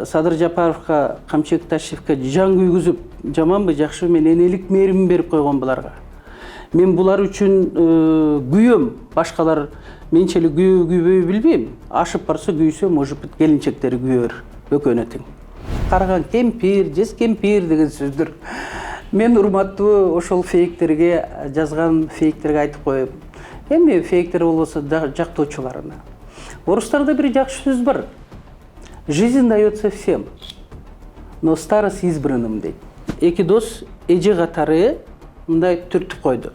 Садыр Жапаровка, Камчек Ташевке жан күйгүзүп, жаманбы, жакшыбы мен энелик мээримин берип койгон буларга. Мен булар үчүн күйөм, башкалар менчелик күйбөй билбейм. Ашып барса күйсө, может быть, келинчектери күйөр, экөөнө тең. Карган кемпир, жез кемпир деген сөздөр. Мен урматтуу ошол фейктерге, жазган фейктерге айтып коюп, эми фейктер болбосо жактоочуларына. Орустарда бир жакшы сөз бар. Жизнь дается всем, но старость избранным дейт. Эки дос эже катары мындай түртүп койду.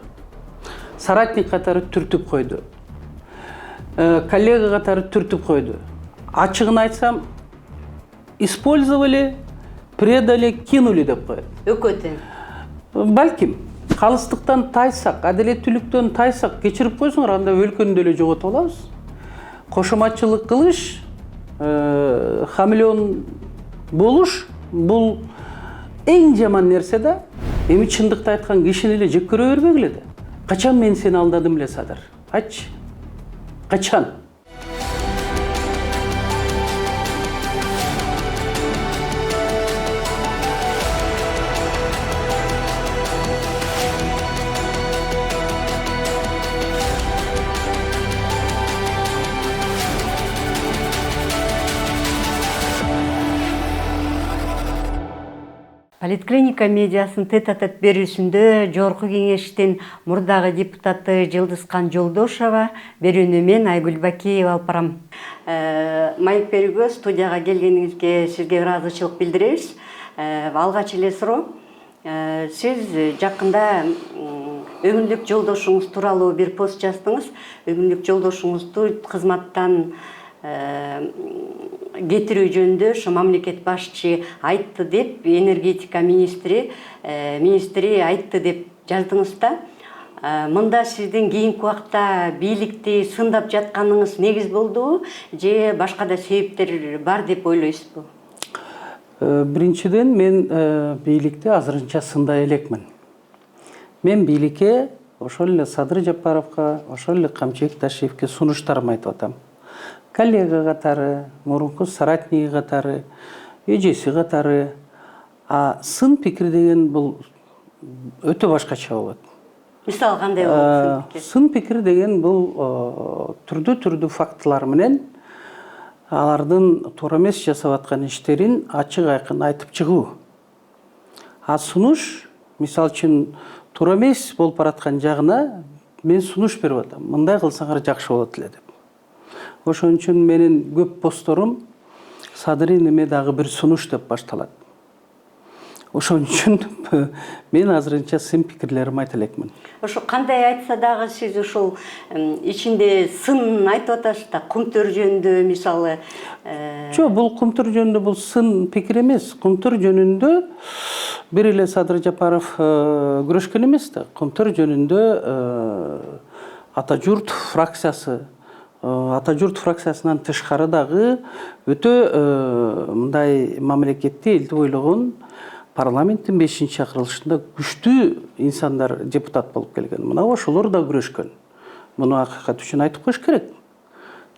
Соратник катары түртүп койду. Коллега катары түртүп койду. Ачыгын айтсам, использовали, предали, кинули деп коет. Өкөтен. Балким, калыстыктан тайсак, адилеттүүлүктөн тайсак, кечирип койсоңор, анда өлкөнү деле жоготуп алабыз. Кошоматчылык кылыш, хамелеон болуш, бул эң жаман нерсе да. Эми чындыкты айткан кишини эле жек көрө бербегиле да. Качан мен сени алдадым эле, Садыр? Айтчы. Качан? Политклиника медиасын тет-а-тет берүүсүндө Жогорку Кеңештин мурдагы депутаты Жылдызкан Жолдошова, берүүнү мен Айгүл Бакиева алып барам. Майк берүүгө студияга келгениңизге сизге ыраазычылык билдиребиз. Алгач эле суроо. Сиз жакында өңүндүк жолдошуңуз тууралуу бир пост жаздыңыз. Өңүндүк жолдошуңузду кызматтан кетирүү жөнүндө ошо мамлекет башчы айтты деп, энергетика министри айтты деп жаздыңыз да. Мында сиздин кийинки убакта бийликти сындап жатканыңыз негиз болдубу же башка да себептер бар деп ойлойсузбу? Биринчиден, мен бийликти азырынча сындай элекмин. Мен бийликке ошол эле Садыр Жапаровго, ошол эле Камчек Ташевке сунуштарымды айтып атам. Коллега катары, мурунку соратниги катары, эжеси катары. Сын пикир деген бул өтө башкача болот. Мисалы кандай болот? Сын пикир деген бул түрдүү фактылар менен алардын туура эмес жасап аткан иштерин ачык айкын айтып чыгуу. Сунуш, мисалы үчүн, туура эмес болуп бараткан жагына мен сунуш берип атам. Мындай кылсаңар жакшы болот эле деп. Ошон үчүн менин көп постторум Садырын эме дагы бир сунуш деп башталат. Ошон үчүн мен азырынча сын пикирлеримди айта элекмин. Ошо кандай айтса дагы сиз ушул ичинде сын айтып атасыз да, кумтөр жөнүндө мисалы. Жок, бул кумтөр жөнүндө бул сын пикир эмес. Кумтөр жөнүндө бир эле Садыр Жапаров күрөшкөн эмес да. Кумтөр жөнүндө Ата журт фракциясынан тышкары дагы өтө мындай мамлекетти, элди ойлогон парламенттин 5-чакырылышында күчтүү инсандар депутат болуп келген. Мына ошолор да күрөшкөн. Муну акыйкат үчүн айтып коюш керек.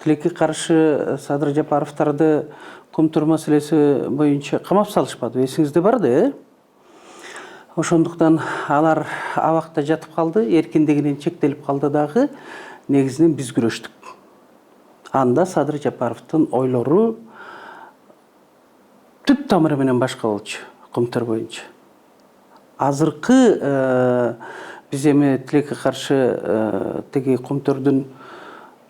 Тилекке каршы Садыр Жапаровдарды кумтур маселеси боюнча камап салышпады. Эсиңизде бар да, Ошондуктан алар абакта жатып калды, эркиндигинен чектелип калды дагы, негизинен биз күрөштүк. Анда Садыр Жапаровдун ойлору түп тамыры менен башка болчу, кумтур боюнча. Азыркы биз эми тилекке каршы теги кумтурдун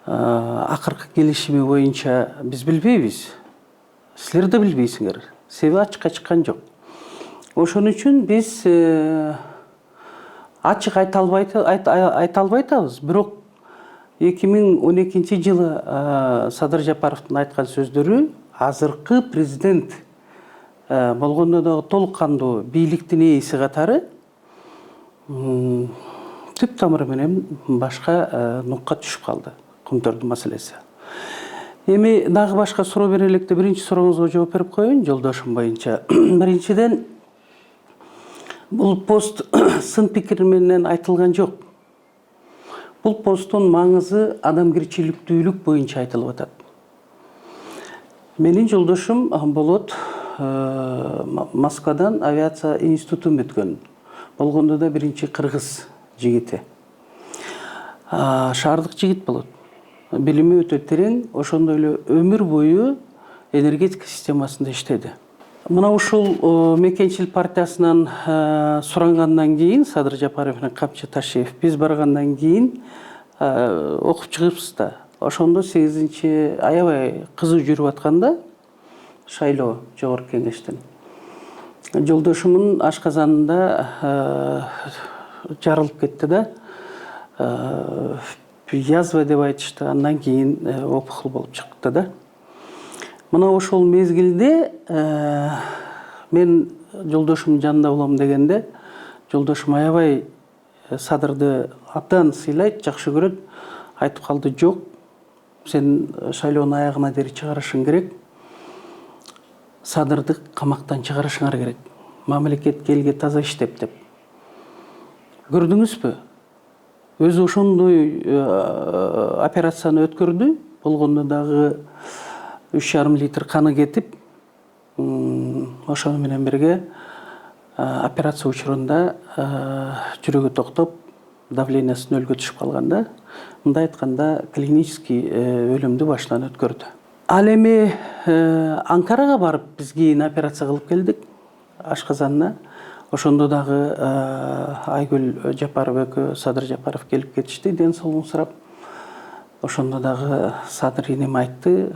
акыркы келишими боюнча биз билбейбиз. Силер да билбейсиңер. Себеби ачыкка чыккан жок. Ошон үчүн биз ачык айта албайбыз, бирок 2012-жылы Садыр Жапаровдун айткан сөздөрү азыркы президент болгондо дагы толук кандуу бийликтин ээси катары түп тамыры менен башка нукка түшүп калды кумтурдун маселеси. Эми дагы башка суроо бере электе биринчи сурооңузга жооп берип коеюн жолдошум боюнча. Биринчиден, бул пост сын пикир менен айтылган жок. Бул посттун маңызы адамгерчиликтүүлүк боюнча айтылып атат. Менин жолдошум болот Москвадан авиация институтун бүткөн. Болгондо да биринчи кыргыз жигити. Шаардык жигит болот. Билими өтө терең, ошондой эле өмүр бою энергетика системасында иштеди. Мына ушул Мекенчил партиясынан сурангандан кийин, Садыр Жапаров менен Камчы Ташиев биз баргандан кийин окуп чыгыпсыз да. Ошондо 8-чи аябай кызуу жүрүп атканда шайлоо жогорку кеңештен жолдошумун ашказанында жарылып кетти да. Язва деп айтышты, андан кийин опухол болуп чыкты да. Мына ошол мезгилде мен жолдошумдун жанында болом дегенде, жолдошум аябай Садырды абдан сыйлайт, жакшы көрөт. Айтып калды, жок, сен шайлоонун аягына дейин чыгарышың керек. Садырды камактан чыгарышыңар керек. Мамлекетке, элге таза иштеп деп. Көрдүңүзбү? Өзү ошондой операцияны өткөрдү. Болгондо дагы 3,5 литр каны кетип, ошону менен бирге операция учурунда жүрөгү токтоп, давлениясы нөлгө түшүп калганда, мындай айтканда клинический өлүмдү башынан өткөрдү. Ал эми Анкарага барып биз кийин операция кылып келдик ашказанына. Ошондо дагы Айгүл Жапаров экөө, Садыр Жапаров келип кетишти, ден соолугун сурап. Ошондо дагы Садыр энем айтты,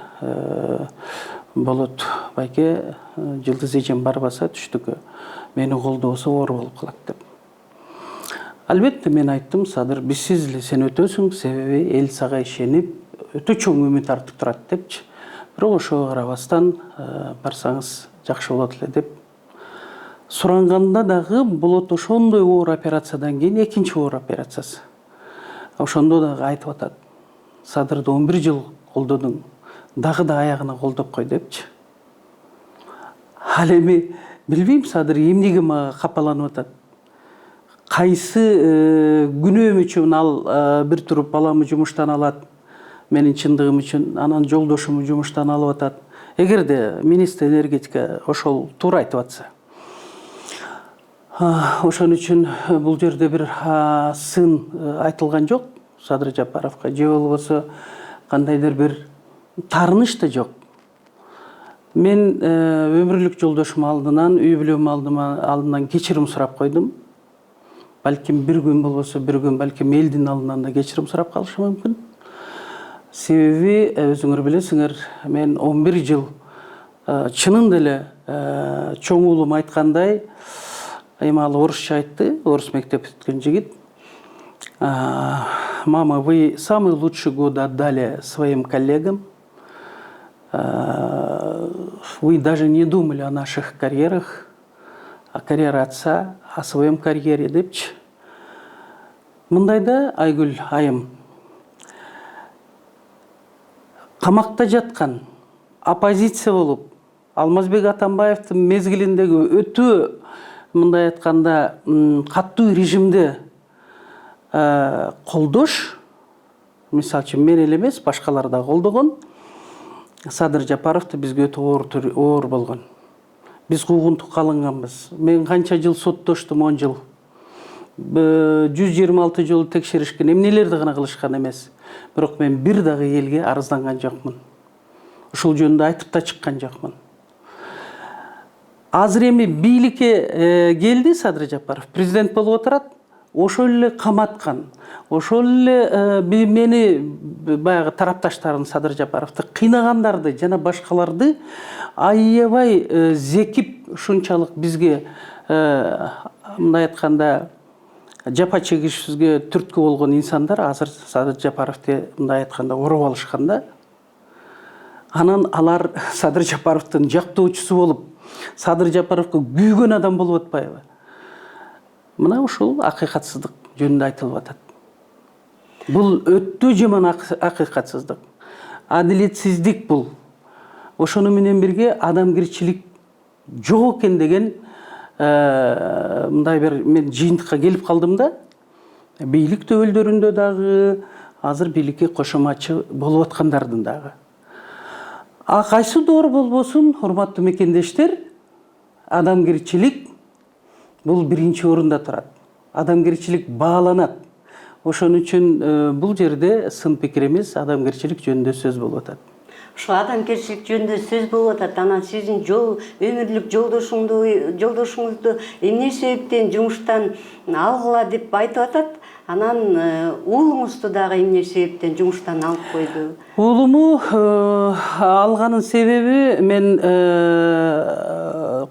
болот байке, Жылдыз эжем барбаса түштүккө мени колдобосо оор болуп калат деп. Албетте мен айттым, Садыр, бизсиз эле сен өтөсүң, себеби эл сага ишенип, өтө чоң үмүт артып турат депчи. Бирок ошого карабастан барсаңыз жакшы болот эле деп суранганда дагы болот ошондой оор операциядан кийин экинчи оор операциясы. Ошондо дагы айтып атат, Садырды 11 жыл колдодуң, дагы да аягына колдоп кой депчи. Ал эми билбейм, Садыр эмнеге мага капаланып атат. Кайсы күнөөм үчүн ал бир туруп баламы жумуштан алат, менин чындыгым үчүн, анан жолдошуму жумуштан алып атат. Эгерде министр энергетика ошол туура айтып атса. Ошон үчүн бул жерде бир сын айтылган жок Садыр Жапаровго, же болбосо кандайдыр бир таарыныч да жок. Мен өмүрлүк жолдошум алдынан, үй бүлөм алдынан кечирим сурап койдум. Балким бир күн болбосо бир күн, балким элдин алдынан да кечирим сурап калышы мүмкүн. Себеби өзүңөр билесиңер, мен 11 жыл чынында эле чоң уулум айткандай, эми ал орусча айтты, орус мектеп бүткөн жигит. Мама, вы самый лучший год отдали своим коллегам. Вы даже не думали о наших карьерах, о карьере отца, о своем карьере депчи. Мындайда Айгүл айым, камакта жаткан оппозиция болуп, Алмазбек Атамбаевдин мезгилиндеги өтө мындай айтканда каттуу режимде колдош, мисалы үчүн мен эле эмес, башкалар да колдогон, Садыр Жапаровду бизге өтө оор болгон. Биз куугунтукка алынганбыз. Мен канча жыл соттоштум, 10 жыл. 126 жолу текшеришкен, эмнелерди гана кылышкан эмес. Бирок мен бир дагы элге арызданган жокмун. Ушул жөнүндө айтып да чыккан жокмун. Азыр эми бийликке келди Садыр Жапаров, президент болуп отурат. Ошол эле каматкан, ошол эле мени баягы тарапташтарын Садыр Жапаровду кыйнагандарды жана башкаларды аябай зекип ушунчалык бизге мындай айтканда жапа чегишибизге түрткү болгон инсандар азыр Садыр Жапаровду мындай айтканда ороп алышканда, анан алар Садыр Жапаровдун жактоочусу болуп, Садыр Жапаровго күйгөн адам болуп атпайбы? Мына ушул акыйкатсыздык жөнүндө айтылып атат. Бул өтө жаман акыйкатсыздык. Адилетсиздик бул. Ошону менен бирге адамгерчилик жок экен деген мындай бир мен жыйынтыкка келип калдым да. Бийлик төбөлдөрүндө дагы, азыр бийликке кошомачы болуп аткандардын дагы. Кайсы доор болбосун, урматтуу мекендештер, адамгерчилик бул биринчи орунда турат. Адамгерчилик бааланат. Ошон үчүн бул жерде сын пикир эмес, адамгерчилик жөнүндө сөз болуп атат. Ошо адамгерчилик жөнүндө сөз болуп атат. Анан сиздин өмүрлүк жолдошуңузду эмне себептен жумуштан алгыла деп айтып атат? Анан уулуңузду дагы эмне себептен жумуштан алып койду? Уулуму алганын себеби мен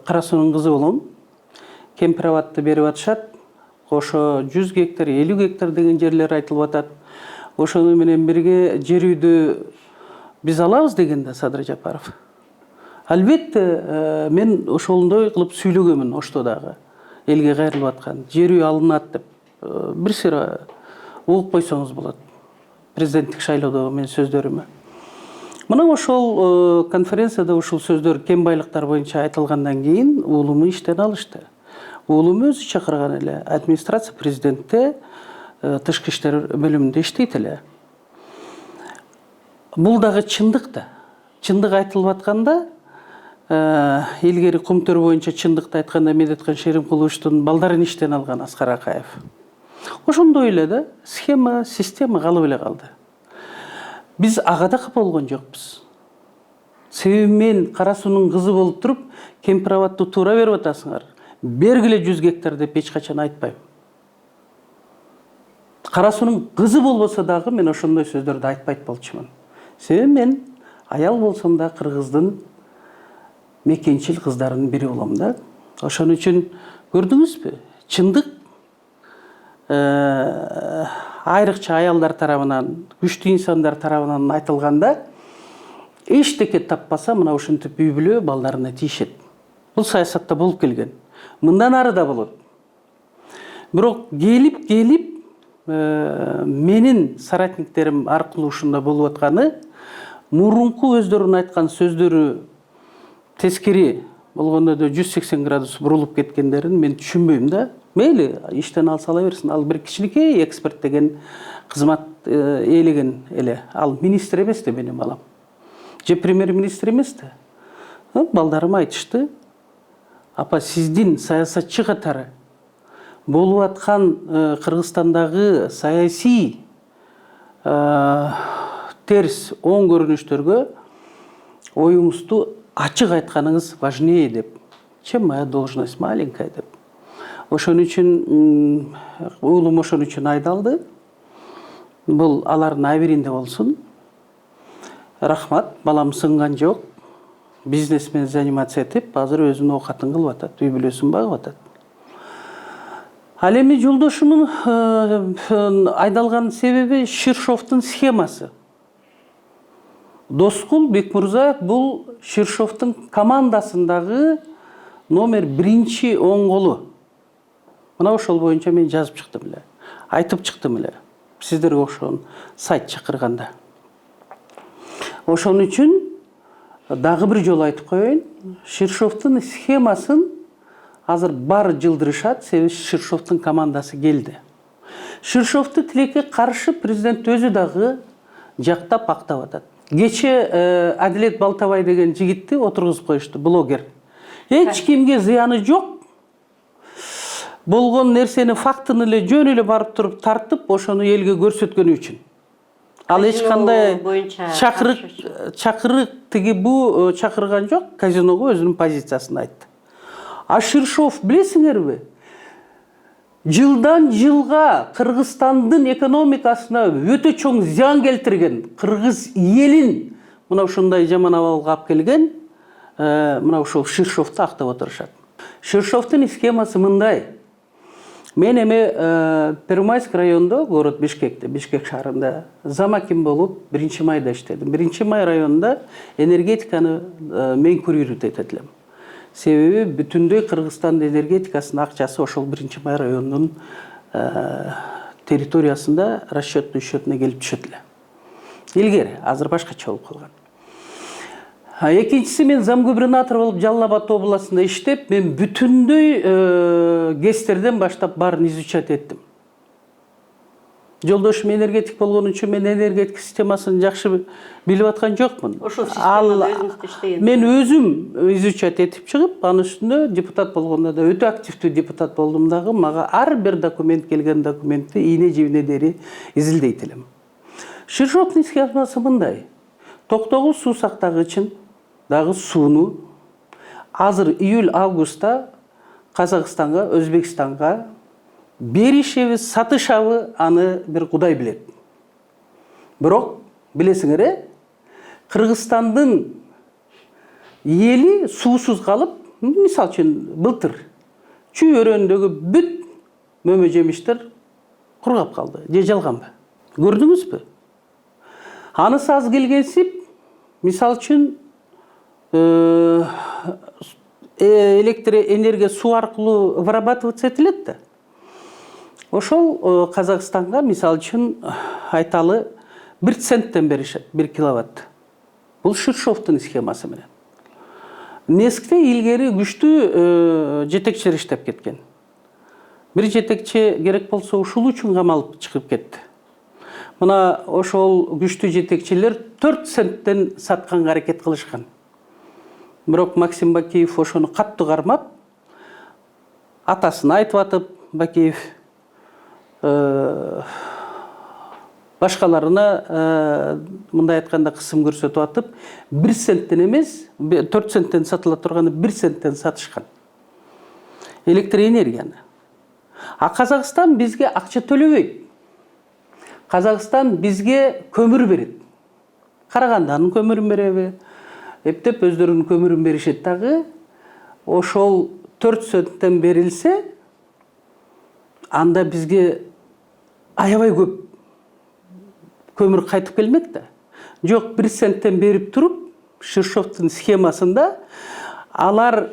Кара суунун кызы болом. Кемпирабадты берип атышат. Ошо 100 гектар, 50 гектар деген жерлер айтылып атат. Ошону менен бирге жер үйдү биз алабыз дегенде Садыр Жапаров. Албетте мен ошондой кылып сүйлөгөмүн Оштодагы элге кайрылып аткан. Жер үй алынат деп бир сыйра угуп койсоңуз болот. Президенттик шайлоодогу менин сөздөрүмө. Мына ошол конференцияда ушул сөздөр кен байлыктар боюнча айтылгандан кийин уулуму иштен алышты. Уулум өзү чакырган эле, администрация президентте тышкы иштер бөлүмүндө иштейт эле. Бул дагы чындык да. Чындык айтылып атканда, илгери Кумтөр боюнча чындыкты айтканда Медеткан Шеримкуловичтун балдарын иштен алган Аскар Акаев. Ошондой эле да, схема, система калып эле калды. Биз ага да капа болгон жокпуз. Себеби мен Кара суунун кызы болуп туруп, Кемпирабадты туура берип атасыңар. Бергиле 100 гектар деп эч качан айтпайм. Кара суунун кызы болбосо дагы мен ошондой сөздөрдү айтпайт болчумун. Себеби мен аял болсом да кыргыздын мекенчил кыздарынын бири болом да. Ошон үчүн көрдүңүзбү? Чындык айрыкча аялдар тарабынан, күчтүү инсандар тарабынан айтылганда эчтеке таппаса, мына ушинтип үй бүлө балдарына тийишет. Бул саясатта болуп келген. Мындан ары да болот. Бирок келип менин соратниктерим аркылуу ушунда болуп атканы, мурунку өздөрүнүн айткан сөздөрү тескери болгондо да 180 градус бурулуп кеткендерин мен түшүнбөйм да. Мейли, иштен алсала берсин. Ал бир кичинекей эксперт деген кызмат ээлеген эле. Ал министр эмес да менин балам. Же премьер-министр эмес да. Балдарым айтышты. Апа, сиздин саясатчы катары болуп аткан Кыргызстандагы саясий терс оң көрүнүштөргө оюңузду ачык айтканыңыз важнее деп. Чем моя должность маленькая деп. Ошон үчүн уулум ошон үчүн айдалды. Бул алардын абийиринде болсун. Рахмат, балам сынган жок. Бизнес менен заниматься этип, азыр өзүнүн оокатын кылып атат, үй бүлөсүн багып атат. Ал эми жолдошумун айдалган себеби Ширшовдун схемасы. Доскул Бекмурзаев бул Ширшовдун командасындагы номер 1 оң колу. Мына ошол боюнча мен жазып чыктым эле. Айтып чыктым эле. Сиздерге ошон сайт чакырганда. Ошон үчүн дагы бир жолу айтып коеюн. Ширшовдун схемасын азыр бар жылдырышат, себеби Ширшовдун командасы келди. Ширшовду тилекке каршы президент өзү дагы жактап актап атат. Кече Адилет Балтабай деген жигитти отургузуп коюшту, блогер. Эч кимге зыяны жок. Болгон нерсени фактын эле жөн эле барып туруп тартып, ошону элге көрсөткөнү үчүн. Ал эч кандай чакырык тиги бу чакырган жок, казиного өзүнүн позициясын айтты. А Ширшов билесиңерби? Жылдан жылга Кыргызстандын экономикасына өтө чоң зыян келтирген, кыргыз элин мына ушундай жаман абалга алып келген, мына ушул Ширшовду актап отурушат. Ширшовдун схемасы мындай. Мен эми Первомайск районунда, город Бишкекте, Бишкек шаарында замаким болуп 1 майда иштедим. 1 май районунда энергетиканы мен курировать этелем. Себеби бүтүндөй Кыргызстандын энергетикасынын акчасы ошол 1 май районунун территориясында расчеттүү счетуна келип түшөт эле. Илгери, азыр башкача болуп калган. Экинчиси, мен замгубернатор болуп Жалал Абад областында иштеп, мен бүтүндөй ГЭСтерден баштап баарын изучать эттим. Жолдошум энергетик болгон үчүн мен энергетик системасын жакшы билип аткан жокмун. Ошол системада өзүңүз иштеген. Мен өзүм изучать этип чыгып, анын үстүнө депутат болгондо да өтө активдүү депутат болдум дагы. Мага ар бир документ келген документти ийне жибине дери изилдейт элем. Ширшовдун схемасы мындай. Токтогул суу сактагычын дагы сууну азыр июль-августта Казакстанга, Өзбекстанга беришеби, сатышабы, аны бир Кудай билет. Бирок билесиңер, Кыргызстандын эли суусуз калып, мисал үчүн былтыр Чүй өрөөнүндөгү бүт мөмө жемиштер кургап калды, же жалганбы? Көрдүңүзбү? Анысы аз келгенсип, мисал үчүн электроэнергия суу аркылуу вырабатываться этилет да. Ошол Казакстанга мисал үчүн айталы 1 центтен беришет 1 киловатт. Бул Ширшовдун схемасы менен. Нескте илгери күчтүү жетекчилер иштеп кеткен. Бир жетекчи керек болсо ушул үчүн камалып чыгып кетти. Мына ошол күчтүү жетекчилер 4 центтен сатканга аракет кылышкан. Бирок Максим Бакиев ошону каттуу кармап, атасын айтып атып, Бакиев башкаларына мындай айтканда кысым көрсөтүп атып, 1 центтен эмес, 4 центтен сатыла турганы 1 центтен сатышкан электроэнергияны. А Казакстан бизге акча төлөбөйт. Казакстан бизге көмүр берет. Караганданын көмүрүн береби? Эптеп өздөрүнүн көмүрүн беришет дагы. Ошол 4 центтен берилсе, анда бизге аябай көп көмүр кайтып келмек да. Жок, 1 центтен берип туруп, Ширшовдун схемасында алар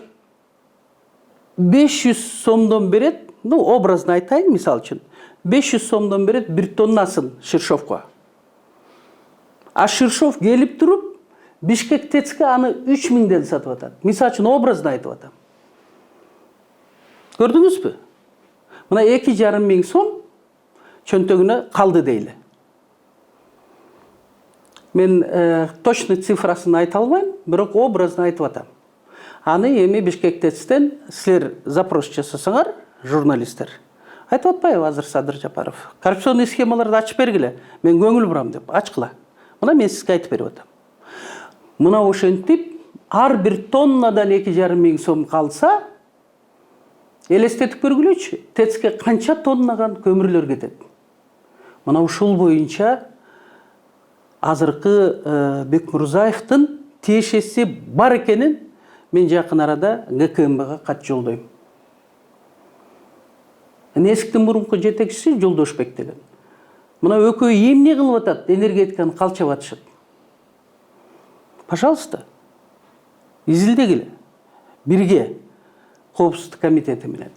500 сомдон берет, образно айтайын, мисал үчүн, 500 сомдон берет 1 тоннасын Ширшовго. А Ширшов келип туруп, Бишкек ТЭЦке аны 3000ден сатып атат. Мисал үчүн образно айтып атам. Көрдүңүзбү? Мына 2,5 миң сом чөнтөгүнө калды дейли. Мен точный цифрасын айта албайм, бирок образно айтып атам. Аны эми Бишкек ТЭЦтен силер запрос жасасаңар, журналисттер. Айтып атпайбы азыр Садыр Жапаров? Коррупционный схемаларды ачып бергиле, мен көңүл бурам деп, ачкыла. Мына мен сизге айтып берип атам. Мына ошентип, ар бир тоннадан 2,5 миң сом калса, элестетип көргүлөчү, ТЭЦке канча тоннаган көмүрлөр кетет. Мына ушул боюнча азыркы Бекмурзаевдин тиешеси бар экенин мен жакын арада ГКМБга кат жолдойм. Несиктин мурунку жетекчиси Жолдошбек деген. Мына экөө эмне кылып атат, энергетиканы калчап атышат. Пожалуйста, изилдегиле, бирге, Коопсуздук комитети менен.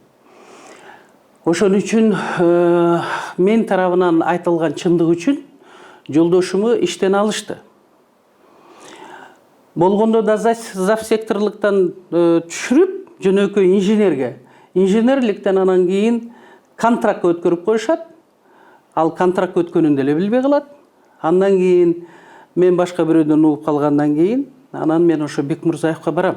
Ошон үчүн мен тарабынан айтылган чындык үчүн жолдошуму иштен алышты. Болгондо да завсекторлуктан түшүрүп, жөнөкөй инженерге, инженерликтен анан кийин контрактка өткөрүп коюшат. Ал контракт өткөнүн деле билбей калат. Андан кийин мен башка бирөөдөн угуп калгандан кийин, анан мен ошо Бекмурзаевка барам.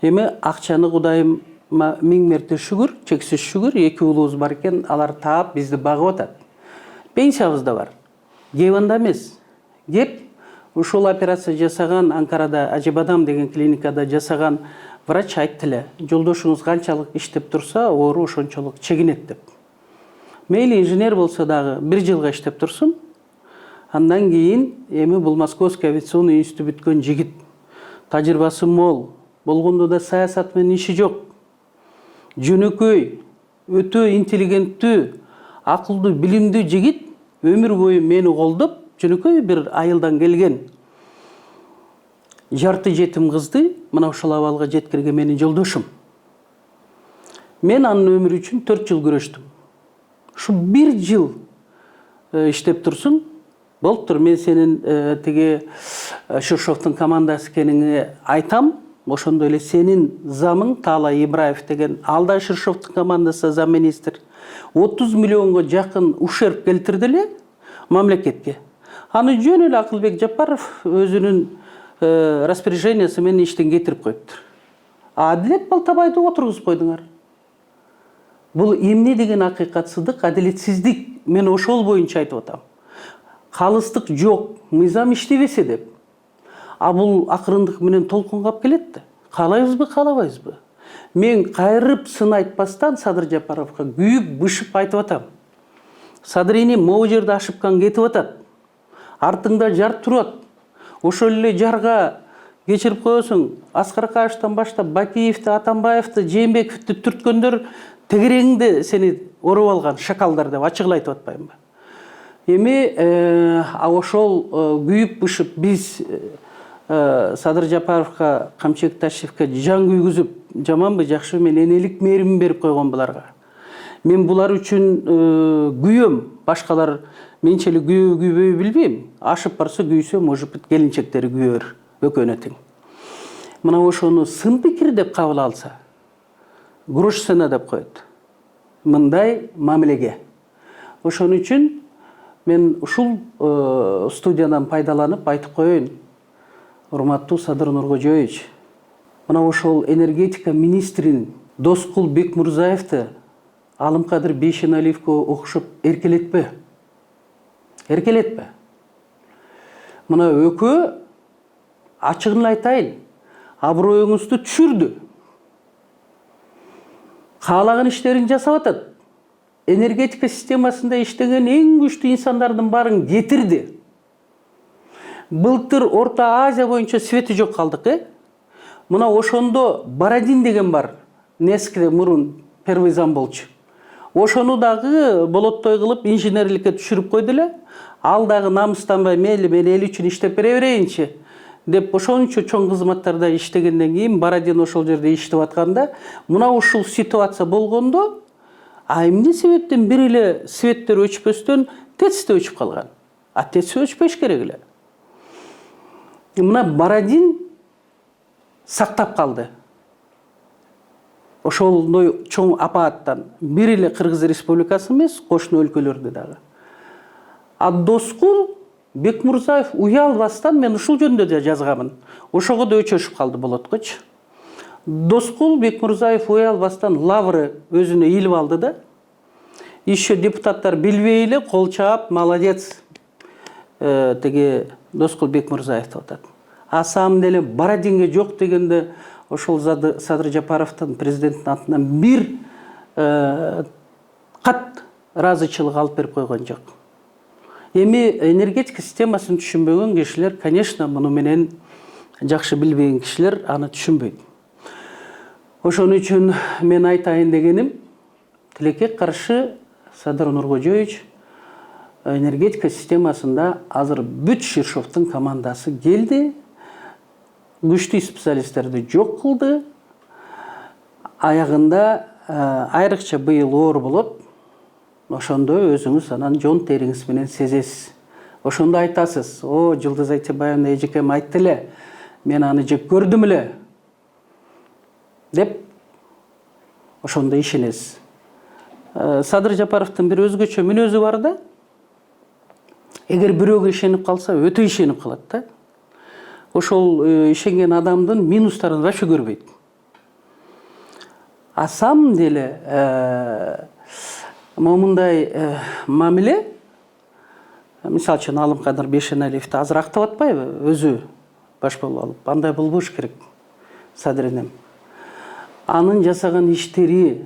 Эми акчаны Кудайыма 1000 мерте шүгүр, чексиз шүгүр, 2 уулубуз бар экен, алар таап бизди багып атат. Пенсиябыз да бар. Кеп анда эмес. Кеп ушул операция жасаган Анкарада Ажибадам деген клиникада жасаган врач айтты эле, жолдошуңуз канчалык иштеп турса, оору ошончолук чегинет деп. Мейли инженер болсо дагы 1 жылга иштеп турсун. Андан кийин эми бул Московский авиационный институт бүткөн жигит, тажрыйбасы мол, болгондо да саясат менен иши жок. Жөнөкөй, өтө интеллигенттүү, акылдуу, билимдүү жигит өмүр бою мени колдоп, жөнөкөй бир айылдан келген жарты жетим кызды мына ушул абалга жеткирген менин жолдошум. Мен анын өмүрү үчүн 4 жыл күрөштүм. Ушу 1 жыл иштеп турсун, болуптур, мен сенин тиги Ширшовдун командасы экениңи айтам. Ошондой эле сенин замың Таала Ибраев деген, алда Ширшовдун командасы замминистр. 30 миллионга жакын ушерб келтирди эле мамлекетке. Аны жөн эле Акылбек Жапаров өзүнүн распоряжениясы менен иштен кетирип коюптур. Адилет Балтабайды отургузуп койдуңар. Бул эмне деген акыйкатсыздык, адилетсиздик. Мен ошол боюнча айтып атам. Калыстык жок, мыйзам иштебесе деп. А бул акырындык менен толкунгап келет да. Каалайбызбы, каалабайбызбы? Мен кайрып сын айтпастан Садыр Жапаровго күйүп, бышып айтып атам. Садырини могу жерде ашыпкан кетип атат. Артыңда жар турат. Ошол эле жарга кечирип коесуң. Аскар Акаевтан баштап Бакиевди, Атамбаевди, Жээнбековди түрткөндөр тегереңди сени оруп алган шакалдар деп ачыгыл айтып атпаймынбы? Эми ошол күйүп бышып биз Садыр Жапаровго, Камчыбек Ташевке жан күйгүзүп, жаманбы, жакшыбы, мен энелик мээрим берип койгон буларга. Мен булар үчүн күйөм. Башкалар менче эле күйбөй билбейм. Ашып барса күйсө, может быть, келинчектери күйөр, экөөнө тең. Мына ошону сын пикир деп кабыл алса, грош цена деп коет. Мындай мамилеге. Ошон үчүн мен ушул студиядан пайдаланып айтып коеюн. Урматтуу Садыр Нуркожоевич, мына ошол энергетика министрин Доскул Бекмурзаевди Алымкадыр Бейшеналиевге окшоп эркелетпе. Эркелетпе. Мына экөө ачыгын айтайын, аброюңузду түшүрдү. Каалаган иштерин жасап атат. Энергетика системасында иштеген эң күчтүү инсандардын баарын кетирди. Былтыр Орта Азия боюнча свети жок калдык, Мына ошондо Бородин деген бар. Нескиде мурун первый зам болчу. Ошону дагы болоттой кылып инженерликке түшүрүп койду эле. Ал дагы намыстанбай мейли мен эл үчүн иштеп бере берейинчи деп ошончо чоң кызматтарда иштегенден кийин Бородин ошол жерде иштеп атканда мына ушул ситуация болгондо эмне себептен бир эле светтер өчпөстөн ТЭЦ да өчүп калган. А ТЭЦ өчпөш керек эле. Мына Бородин сактап калды. Ошолдой чоң апааттан бир эле Кыргыз Республикасы эмес, кошуна өлкөлөрдө дагы. А Доскул Бекмурзаев уялбастан мен ушул жөнүндө да жазганмын. Ошого да өчөшүп калды болоткочу. Доскул Бекмурзаев уялбастан лавры өзүнө илип алды да. Еще депутаттар билбей эле кол чаап, молодец. Теге Доскул Бекмурзаев деп атат. А самом деле Бородинге жок дегенде ошол Садыр Жапаровдун президенттин атынан бир кат ыраазычылык алып берип койгон жок. Эми энергетика системасын түшүнбөгөн кишилер, конечно, муну менен жакшы билбеген кишилер аны түшүнбөйт. Ошон үчүн мен айтайын дегеним, тилекке каршы Садыр Нуркожоевич энергетика системасында азыр бүт Ширшовдун командасы келди. Күчтүү специалисттерди жок кылды. Аягында айрыкча быйыл оор болот. Ошондо өзүңүз анан жон териңиз менен сезесиз. Ошондо айтасыз: "О, Жылдыз Айтебаевна эжекем айтты эле, мен аны жек көрдүм эле" деп ошондо ишенесиз. Садыр Жапаровдун бир өзгөчө мүнөзү бар да. Эгер бирөөгө ишенип калса, өтө ишенип калат да. Ошол ишенген адамдын минустарын вообще көрбөйт. А самом деле момундай мамиле, мисалы үчүн Алымкадыр Бейшеналиевди азыр актап атпайбы, өзү баш болуп алып. Андай болбош керек Садыринем. Анын жасаган иштери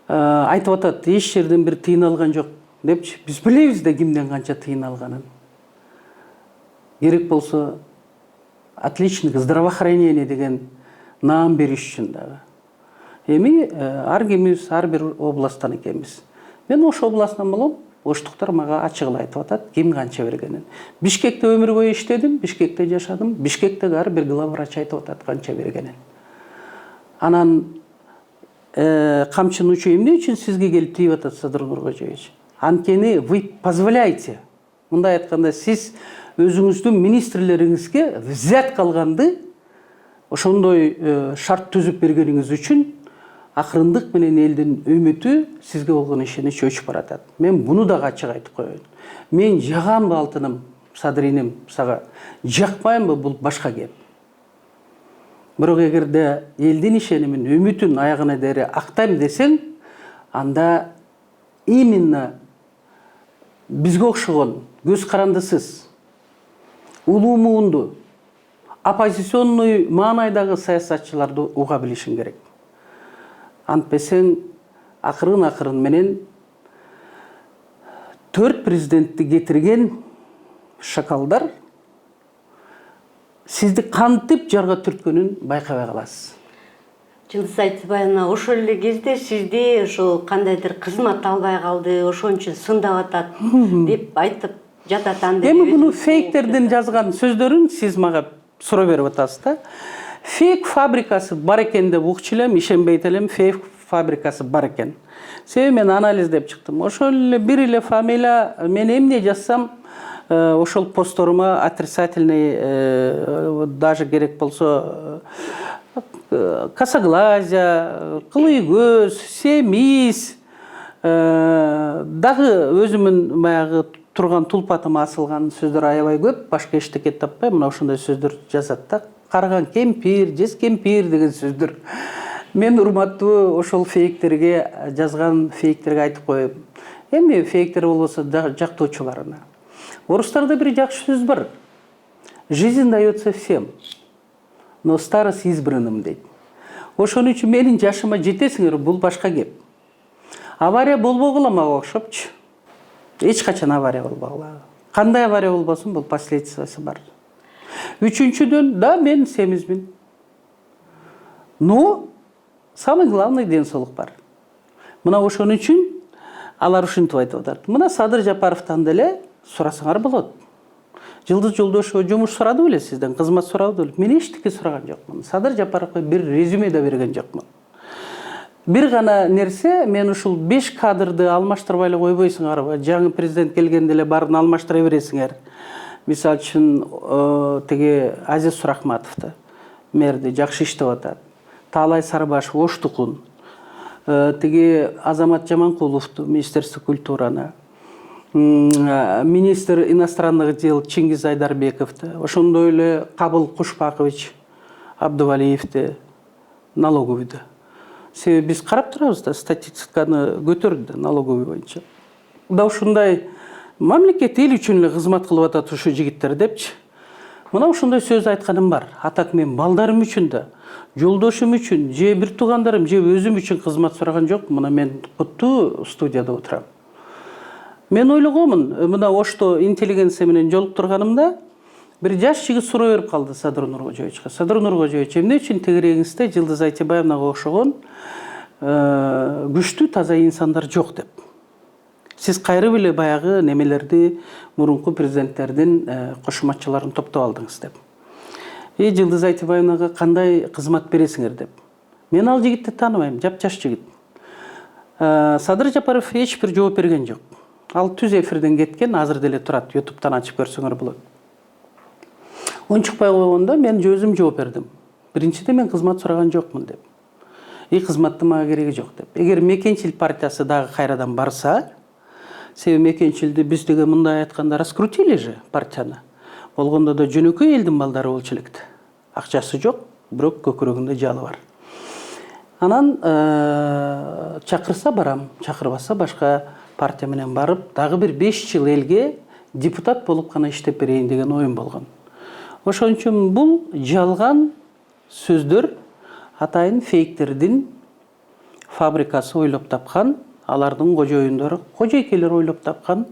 айтып атат, эч жерден бир тыйын алган жок депчи. Биз билебиз да кимден канча тыйын алганын. Керек болсо отличник здравоохранение деген наам бериш үчүн дагы. Эми ар кимибиз ар бир областтан экенбиз. Мен ошол областтан болом, оштуктар мага ачыгыл айтып атат ким канча бергенин. Бишкекте өмүр бою иштедим, Бишкекте жашадым. Бишкектеги ар бир главврач айтып атат канча бергенин. Анан камчынын учу эмне үчүн сизге келип тийип атат, Садыр Нуркожоевич? Анткени вы позволяете. Мындай айтканда, сиз өзүңүздүн министрлериңизге взят калганды ошондой шарт түзүп бергениңиз үчүн акырындык менен элдин үмүтү сизге болгон ишенич өчүп баратат. Мен буну да ачык айтып коеюн. Мен жагамбы алтыным, Садриним сага, жакпаймбы бул башка кеп. Бирок эгерде элдин ишенимин, үмүтүн аягына дери актайм десең, анда именно бизге окшогон көз карандысыз, улуу муунду, оппозиционный маанайдагы саясатчыларды уга билишиң керек. Антпесең акырын менен 4 президентти кетирген шакалдар сизди кантип жарга түрткөнүн байкабай каласыз. Жылдыз Айтбаевна, ошол эле кезде сизди ошол кандайдыр кызмат албай калды, ошон үчүн сындап атат деп айтып жатат. Эми буну фейктердин жазган сөздөрүн сиз мага суроо берип атасыз да. Фейк фабрикасы бар экен деп укчу элем, ишенбейт элем, фейк фабрикасы бар экен. Себеби мен анализдеп чыктым. Ошол эле бир эле фамилия, мен эмне жазсам, ошол посторума отрицательный, даже керек болсо косоглазия, кылый көз, семиз, дагы өзүмүн баягы турган тулпатыма асылган сөздөр аябай көп, башка эчтеке таппай мына ошондой сөздөр жазат да. Карган кемпир, жез кемпир деген сөздөр. Мен урматтуу ошол фейктерге жазган фейктерге айтып коем. Эми фейктер болбосо жактоочуларына. Орустарда бир жакшы сөз бар. Жизнь дается всем, но старость избранным дейт. Ошон үчүн менин жашыма жетесиңер, бул башка кеп. Авария болбогула мага окшопчу. Эч качан авария болбогула. Кандай авария болбосун, бул последствиясы бар. Үчүнчүдөн, да, мен семизмин. Но самый главный денсаулык бар. Мына ошон үчүн алар ушинтип айтып атат. Мына Садыр Жапаровдон деле сурасаңар болот. Жылдыз Жолдошова жумуш сурады беле сизден, кызмат сурады беле? Мен эчтеке сураган жокмун. Садыр Жапаровго бир резюме да берген жокмун. Бир гана нерсе, мен ушул 5 кадрды алмаштырбай эле койбойсуңарбы? Жаңы президент келгенде эле барын алмаштыра бересиңер. Мисалы үчүн теге Азиз Сурахматовду мэрди жакшы иштеп атат. Таалай Сарыбашев Оштукун, теге Азамат Жаманкуловду Министерство культураны, министр иностранных дел Чингиз Айдарбековду, ошондой эле Кабыл Кушпакович Абдувалиевди, налоговыйды. Себеби биз карап турабыз да, статистиканы көтөрдү налоговый боюнча. Да ушундай мамлекет эл үчүн эле кызмат кылып атат ушу жигиттер депчи. Мына ушундай сөз айтканым бар. Атак мен балдарым үчүн да, жолдошум үчүн, же бир туугандарым, же өзүм үчүн кызмат сураган жок. Мына мен куттуу студияда отурам. Мен ойлогомун, мына Ошто интеллигенция менен жолуктурганымда бир жаш жигит суроо берип калды Садыр Нуркожоевичке. Садыр Нуркожоевич, эмне үчүн тегерегиңизде Жылдыз Айтбаевнага окшогон күчтүү таза инсандар жок деп. Сиз кайрып эле баягы немелерди, мурунку президенттердин кошуматчыларын топтоп алдыңыз деп. Жылдыз Айтбаевнага кандай кызмат бересиңер деп. Мен ал жигитти тааныбайм, жап-жаш жигит. Садыр Жапаров эч бир жооп берген жок. Ал түз эфирден кеткен, азыр деле турат, YouTube'дан ачып көрсөңөр болот. Ончукпай койгондо мен өзүм жооп бердим. Биринчиден мен кызмат сураган жокмун деп. Кызматтын мага кереги жок деп. Эгер Мекенчил партиясы дагы кайрадан барса, себеби Мекенчилди биз деге мындай айтканда раскрутили же партияны. Болгондо да жөнөкөй элдин балдары болчу электи. Акчасы жок, бирок көкүрөгүндө жалы бар. Анан чакырса барам, чакырбаса башка партия менен барып, дагы бир 5 жыл элге депутат болуп гана иштеп берейин деген оюм болгон. Ошон үчүн бул жалган сөздөр, атайын фейктердин фабрикасы ойлоп тапкан, алардын кожоюндору, кожойкелер ойлоп тапкан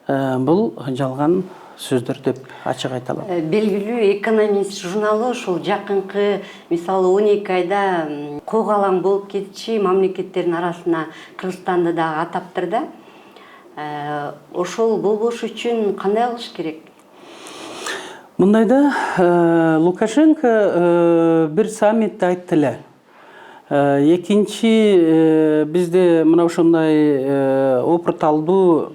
бул жалган сөздөр деп ачык айта алам. Белгилүү экономист журналы ушул жакынкы, мисалы 12 айда коогалаң болуп кетчи мамлекеттердин арасына Кыргызстанды дагы атаптыр да. Ошол болбош үчүн кандай кылыш керек? Мындайда Лукашенко бир саммитте айтты эле. Экинчи бизде мына ошондой опыт албуу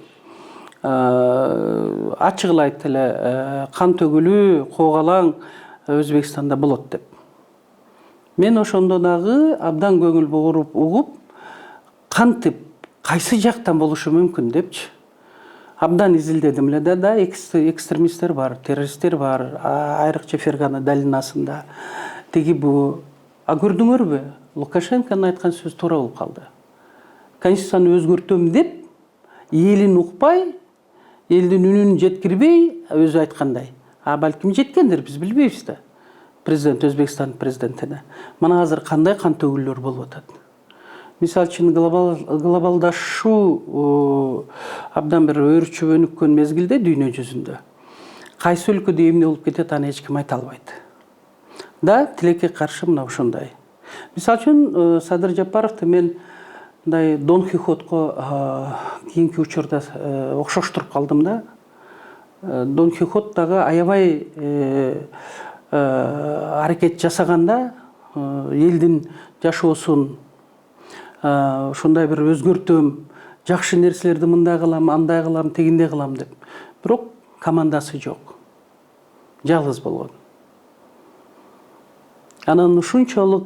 ачык эле айтты эле, кан төгүлүү, коогалаң Өзбекстанда болот деп. Мен ошондо дагы абдан көңүл буруп угуп, кантип кайсы жактан болушу мүмкүн депчи. Абдан изилдедим эле да, экстремисттер бар, террористтер бар, айрыкча Фергана долинасында. Тиги бу. А көрдүңөрбү? Лукашенконун айткан сөзү туура болуп калды. Конституцияны өзгөртөм деп, элин укпай, элдин үнүн жеткирбей, өзү айткандай. Балким жеткендир, биз билбейбиз да. Президент, Өзбекстан президентине. Мына азыр кандай кан төгүлүлөр болуп атат. Мисалы үчүн глобалдашуу абдан бир өрчүп өнүккөн мезгилде дүйнө жүзүндө. Кайсы өлкөдө эмне болуп кетет, аны эч ким айта албайт. Да, тилекке каршы мына ушундай. Мисалы үчүн Садыр Жапаровду мен мындай Дон Кихотко кийинки учурда окшоштуруп калдым да. Дон Кихот дагы аябай аракет жасаганда элдин жашоосун ушундай бир өзгөртөм, жакшы нерселерди мындай кылам, андай кылам, тегиндей кылам деп. Бирок командасы жок. Жалгыз болгон. Анан ушунчалык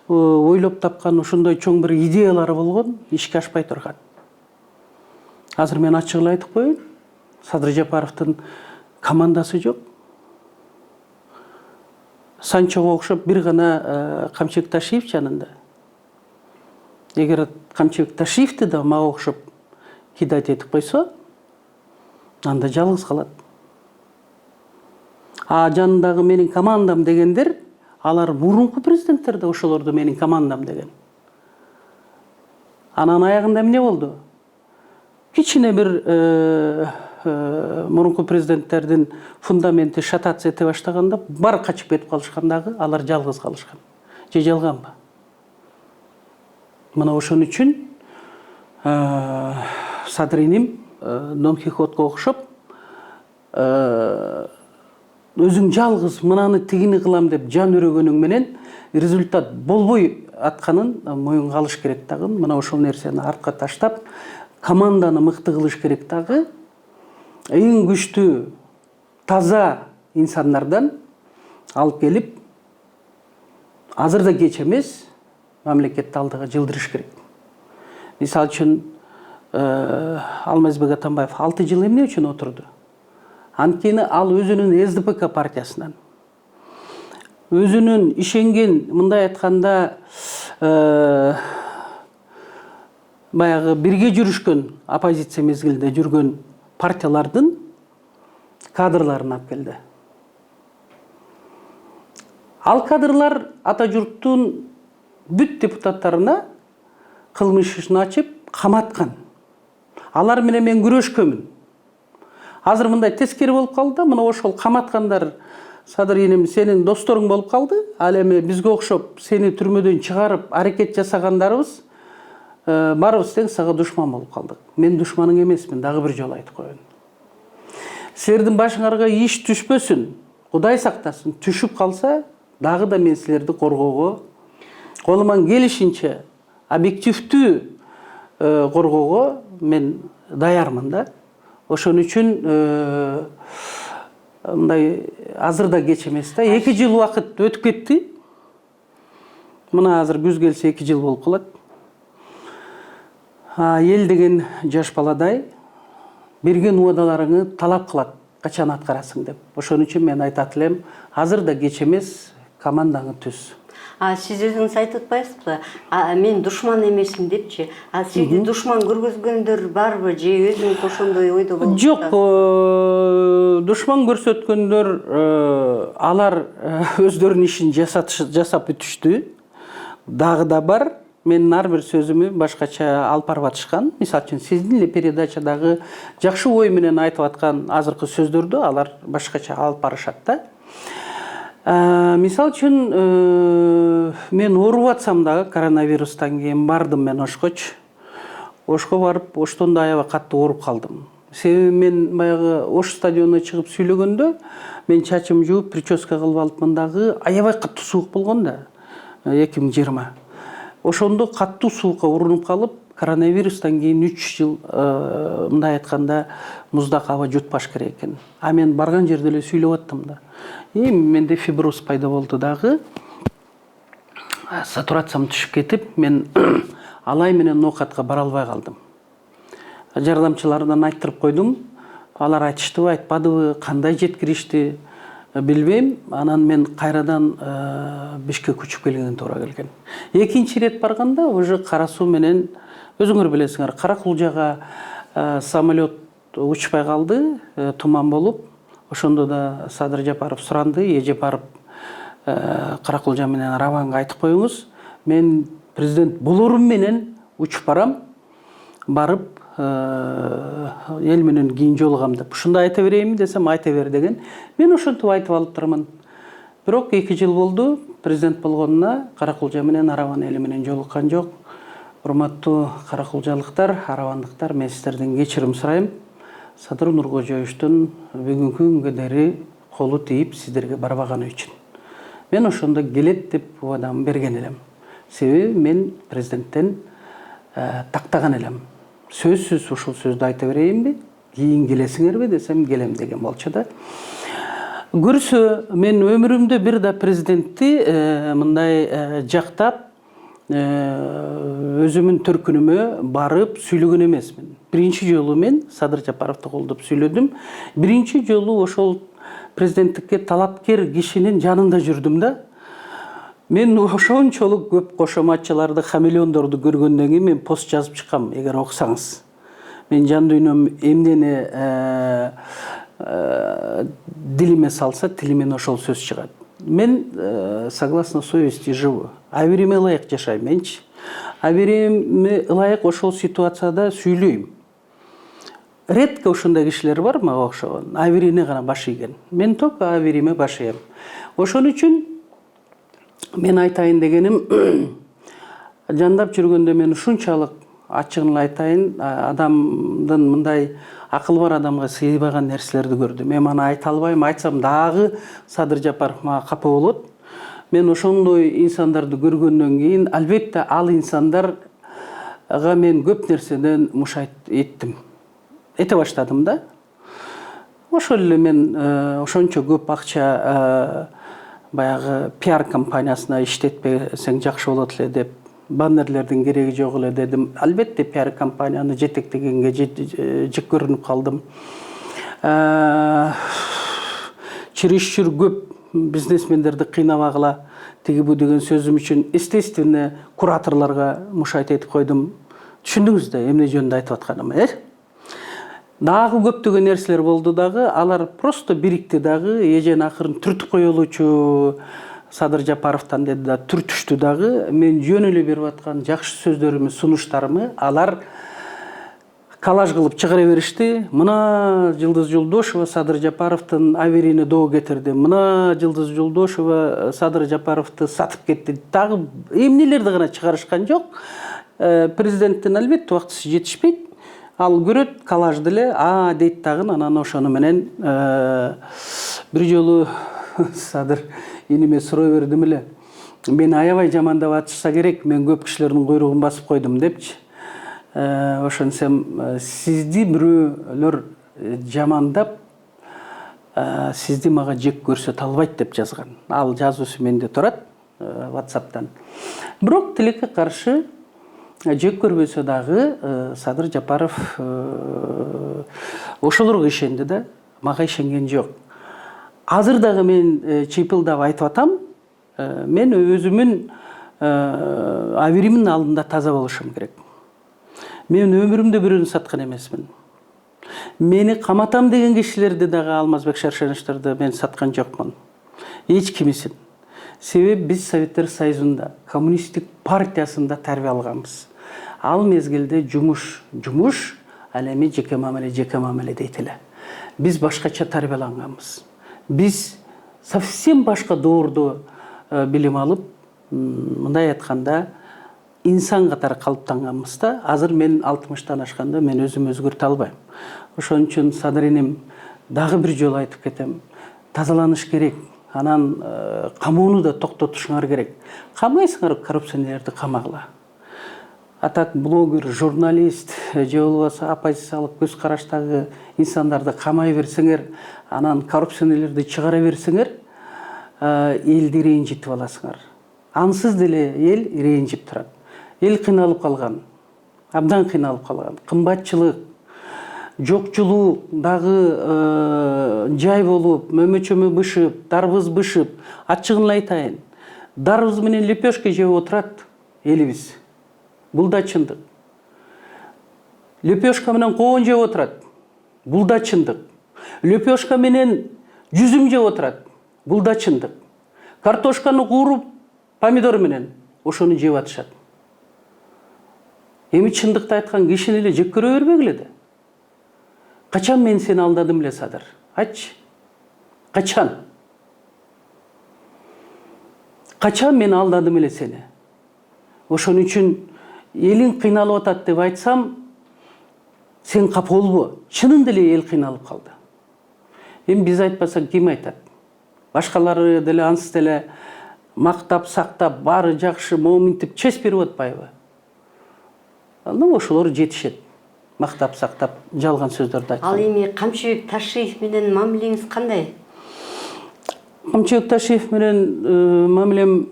ойлоп тапкан ушундай чоң бир идеялары болгон, ишке ашпай турган. Азыр мен ачык эле айтып коеюн, Садыр Жапаровдун командасы жок. Санчого окшоп бир гана Камчыбек Ташиев жанында. Эгер Камчыбек Ташиевди да мага окшоп кидать этип койсо, анда жалгыз калат. А жанындагы менин командам дегендер, алар мурунку президенттер да ошолорду менин командам деген. Анан аягында эмне болду? Кичине бир мурунку президенттердин фундаменти шататься эте баштаганда, бар качып кетип калышкандагы, алар жалгыз калышкан. Же жалганбы? Мына ошон үчүн Садыр иним Дон Кихотко окшоп өзүң жалгыз мынаны тигини кылам деп жан өрөгөнүң менен результат болбой атканын моюнга алыш керек дагы. Мына ошол нерсени артка таштап, команданы мыкты кылыш керек дагы. Эң күчтүү таза инсандардан алып келип, азыр да кеч эмес, мамлекетти алдыга жылдырыш керек. Мисалы үчүн Алмазбек Атамбаев 6 жыл эмне үчүн отурду? Анткени ал өзүнүн СДПК партиясынан, өзүнүн ишенген, мындай айтканда, баягы бирге жүрүшкөн, оппозиция мезгилде жүргөн партиялардын кадрларын алып келди. Ал кадрлар ата журттун бүт депутаттарына кылмыш ишин ачып каматкан. Алар менен мен күрөшкөнмүн. Азыр мындай тескери болуп калды. Мына ошол каматкандар Садыр инем сенин досторуң болуп калды. Ал эми бизге окшоп сени түрмөдөн чыгарып аракет жасагандарыбыз барыбыз тең сага душман болуп калдык. Мен душманың эмесмин, дагы бир жолу айтып коеюн. Силердин башыңарга иш түшпөсүн, Кудай сактасын, түшүп калса, дагы да мен силерди коргоого, колуман келишинче объективдүү коргоого мен даярмын да. Ошон үчүн мындай азыр да кеч эмес да. 2 жыл убакыт өтүп кетти. Мына азыр күз келсе 2 жыл болуп калат. Эл деген жаш баладай берген уадаларыңы талап кылат, качан аткарасың деп. Ошон үчүн мен айтат элем, азыр да кеч эмес, командаңы түз. Сиз өзүңүз айтып атпайсызбы? Мен душман эмесмин депчи. Сизди душман көргөзгөндөр барбы же өзүңүз ошондой ойдо болуп? Жок, душман көрсөткөндөр алар өздөрүнүн ишин жасап бүтүштү. Дагы да бар. Менин ар бир сөзүмү башкача алып барып атышкан. Мисалы үчүн сиздин эле передачадагы жакшы ой менен айтып аткан азыркы сөздөрдү алар башкача алып барышат да. Мисалы үчүн мен ооруп атсам дагы коронавирустан кийин бардым мен Ошкочу. Ошко барып, Оштон да аябай катуу ооруп калдым. Себеби мен баягы Ош стадионуна чыгып сүйлөгөндө мен чачым жууп, прическа кылып алыпмын дагы, аябай катуу суук болгон да 2020. Ошондо катуу суукка урунуп калып, коронавирустан кийин 3 жыл мындай айтканда муздак аба жутпаш керек экен. Мен барган жерде эле сүйлөп аттым да. Менде фиброз пайда болду дагы. сатурациям түшүп кетип, мен алай менен ноокатка бара албай калдым. Жардамчылардан айттырып койдум. Алар айтыштыбы, айтпадыбы, кандай жеткиришти билбейм. Анан мен кайрадан Бишкекке көчүп келгенге туура келген. Экинчи рет барганда уже Кара Суу менен, өзүңөр билесиңер, Каракулжага самолет учпай калды, туман болуп. Ошондо да Садыр Жапаров суранды, эже барып Каракулжа менен Араванга айтып коюңуз. Мен президент болорум менен учуп барам, барып эл менен кийин жолугам деп. Ушундай айта берейинби десем, айта бер деген. Мен ошентип айтып алып турмун. Бирок 2 жыл болду президент болгонуна, Каракулжа менен Араван эли менен жолуккан жок. Урматтуу каракулжалыктар, аравандыктар, мен сиздерден кечирим сурайм. Садыр Нуркожоевичтун бүгүнкү күнгө дери колу тийип сиздерге барбаганы үчүн. Мен ошондо келет деп убадам берген элем. Себеби мен президенттен тактаган элем. Сөзсүз ушул сөздү айта берейинби? Кийин келесиңерби десем, келем деген болчу да. Көрсө, мен өмүрүмдө бир да президентти мындай жактап, өзүмүн төркүнүмө барып сүйлөгөн эмесмин. Биринчи жолу мен Садыр Жапаровду колдоп сүйлөдүм. Биринчи жолу ошол президенттикке талапкер кишинин жанында жүрдүм да. Мен ошончолук көп кошоматчыларды, хамелеондорду көргөндөн кийин мен пост жазып чыккам, эгер окусаңыз. Мен жан дүйнөм эмнени дилиме салса, тилимен ошол сөз чыгат. Мен согласно совести живу. Абириме ылайык жашайм менчи. Абириме ылайык ошол ситуацияда сүйлөйм. Редко ушундай кишилер бар мага окшогон. Абирине гана баш ийген. Мен только абириме баш ийем. Ошон үчүн мен айтайын дегеним, жандап жүргөндө мен ушунчалык ачыгын айтайын, адамдын мындай акыл бар адамга сыйбаган нерселерди көрдүм. Мен аны айта албайм, айтсам дагы Садыр Жапаров мага капа болот. Мен ошондой инсандарды көргөндөн кийин, албетте ал инсандарга мен көп нерседен мушайт эттим. Эте баштадым да. Ошол эле мен ошончо көп акча баягы пиар компаниясына иштетпесең жакшы болот эле деп, баннерлердин кереги жок эле дедим. Албетте пиар компанияны жетектегенге жек көрүнүп калдым. Чересчур көп бизнесмендерди кыйнабагыла, тиги бу деген сөзүм үчүн естественно кураторлорго мушайт этип койдум. Түшүндүңүз да эмне жөнүндө айтып атканымды, Дагы көптөгөн нерселер болду дагы, алар просто бирикти дагы, эжен акырын түртүп коелучу Садыр Жапаровтан деди да түртүштү дагы. Мен жөн эле берип аткан жакшы сөздөрүмө, сунуштарымы алар коллаж кылып чыгара беришти. Мына Жылдыз Жолдошева Садыр Жапаровдун абирине доо кетирди. Мына Жылдыз Жолдошева Садыр Жапаровду сатып кетти. Дагы эмнелерди гана чыгарышкан жок. Президенттин албетте убактысы жетишпейт. Ал көрөт коллажды эле, дейт дагы, анан ошону менен бир жолу Садыр иниме суроо бердим эле. Мени аябай жамандап атышса керек, мен көп кишилердин куйругун басып койдум депчи. Ошонсем, сизди бирөөлөр жамандап, сизди мага жек көрсөтө албайт деп жазган. Ал жазуусу менде турат WhatsApp'тан. Бирок тилекке каршы жек көрбөсө дагы Садыр Жапаров ошолорго ишенди да, мага ишенген жок. Азыр дагы мен чыйпылдап айтып атам, мен өзүмүн абиримдин алдында таза болушум керек. Мен өмүрүмдө бирөөнү саткан эмесмин. Мени каматам деген кишилерди дагы, Алмазбек Шаршеновичтерди мен саткан жокмун. Эч кимисин. Себеби биз Советтер Союзунда, коммунисттик партиясында тарбия алганбыз. Ал мезгилде жумуш, ал эми жеке мамиле дейт эле. Биз башкача тарбияланганбыз. Биз совсем башка доордо билим алып, мындай айтканда, инсан катары калыптанганбыз да. Азыр мен 60-тан ашканда мен өзүм өзгөртө албайм. Ошон үчүн Садыр иним дагы бир жолу айтып кетем. Тазаланыш керек. Анан камоону да токтотушуңар керек. Камайсыңар коррупционерлерди камагыла. Атак блогер, журналист, же болбосо оппозициялык көз караштагы инсандарды камай берсеңер, анан коррупционерлерди чыгара берсеңер, элди ренжитип аласыңар. ансыз деле эл ренжип турат. Эл кыйналып калган, абдан кыйналып калган. Кымбатчылык, жокчулук дагы жай болуп, мөмөчөмө бышып, дарбыз бышып, ачыгын эле айтайын. Дарбыз менен лепешка жеп отурат элибиз. Бул да чындык. Лепешка менен коон жеп отурат. Бул да чындык. Лепешка менен жүзүм жеп отурат. Бул да чындык. Картошканы кууруп, помидор менен ошону жеп атышат. Эми чындыкты айткан кишини эле жек көрө бербегиле да. Качан мен сени алдадым эле, Садыр? Айтчы. Качан? Качан мен алдадым эле сени? Ошон үчүн элиң кыйналып атат деп айтсам, сен капа болбо. Чынында эле эл кыйналып калды. Эми биз айтпасак ким айтат? Башкалары деле ансыз деле мактап, сактап, баары жакшы, моминтип честь берип атпайбы? Ну, ошолор жетишет. Мактап, сактап, жалган сөздөрдү айткан. Ал эми Камчыбек Ташиев менен мамилеңиз кандай? Камчыбек Ташиев менен мамилем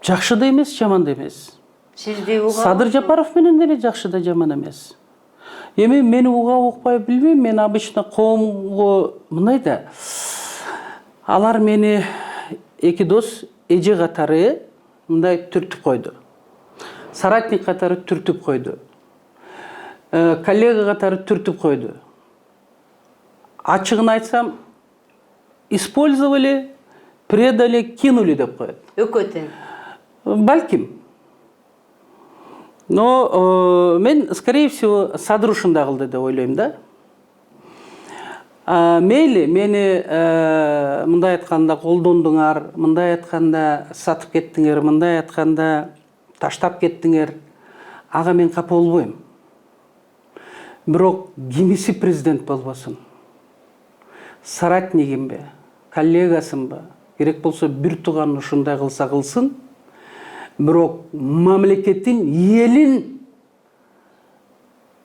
жакшы да эмес, жаман да эмес. Сизди угап? Садыр Жапаров менен деле жакшы да жаман эмес. Эми мени угап укпай билбейм, мен обычно коомго мындай да. Алар мени эки дос эже катары мындай түртүп койду. Соратник катары түртүп койду. Коллега катары түртүп койду. Ачыгын айтсам, использовали, предали, кинули деп коет. Экөө тең. Балким. Но мен, скорее всего, Садыр ушундай кылды деп ойлойм да. Мейли, мени мындай айтканда колдондуңар, мындай айтканда сатып кеттиңер, мындай айтканда таштап кеттиңер. Ага мен капа болбойм. Бирок кимиси президент болбосун. Соратнигимби, коллегасымбы, керек болсо бир тууган ушундай кылса кылсын, бирок мамлекеттин, элин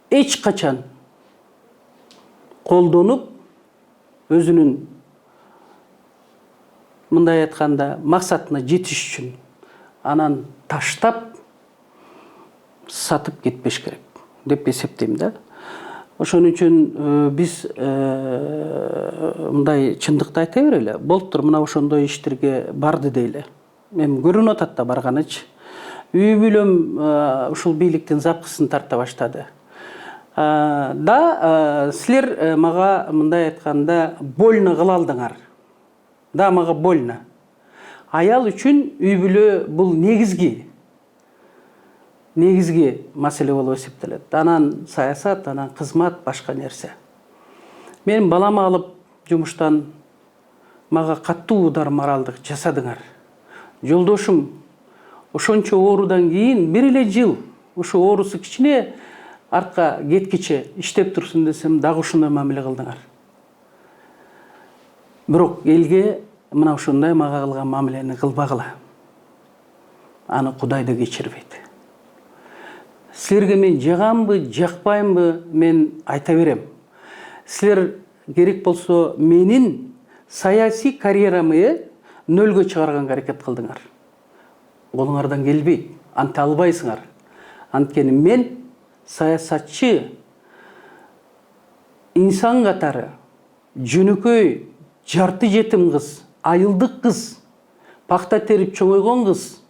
эч качан колдонуп, өзүнүн мындай айтканда максатына жетиш үчүн анан таштап сатып кетпеш керек деп эсептейм да. Ошон үчүн биз мындай чындыкты айта берели. Болуптур, мына ошондой иштерге барды дейли. Эми көрүнүп атат да барганычы. Үй бүлөм ушул бийликтин запкысын тарта баштады. Да, силер мага мындай айтканда больно кыла алдыңар. Да, мага больно. Аял үчүн үй бүлө бул негизги маселе болуп эсептелет. Анан саясат, анан кызмат, башка нерсе. Мен баламы алып жумуштан мага каттуу удар моралдык жасадыңар. Жолдошум ошончо оорудан кийин бир эле жыл ушу оорусу кичине артка кеткиче иштеп турсун десем, дагы ушундай мамиле кылдыңар. Бирок элге мына ушундай мага кылган мамилени кылбагыла. Аны Кудай да кечирбейт. Силерге мен жагамбы, жакпаймбы, мен айта берем. Силер керек болсо менин саясий карьерамы нөлгө чыгарганга аракет кылдыңар. Колуңардан келбейт, анта албайсыңар. Анткени мен саясатчы, инсан катары, жөнөкөй, жарты жетим кыз, айылдык кыз, пакта терип чоңойгон кыз.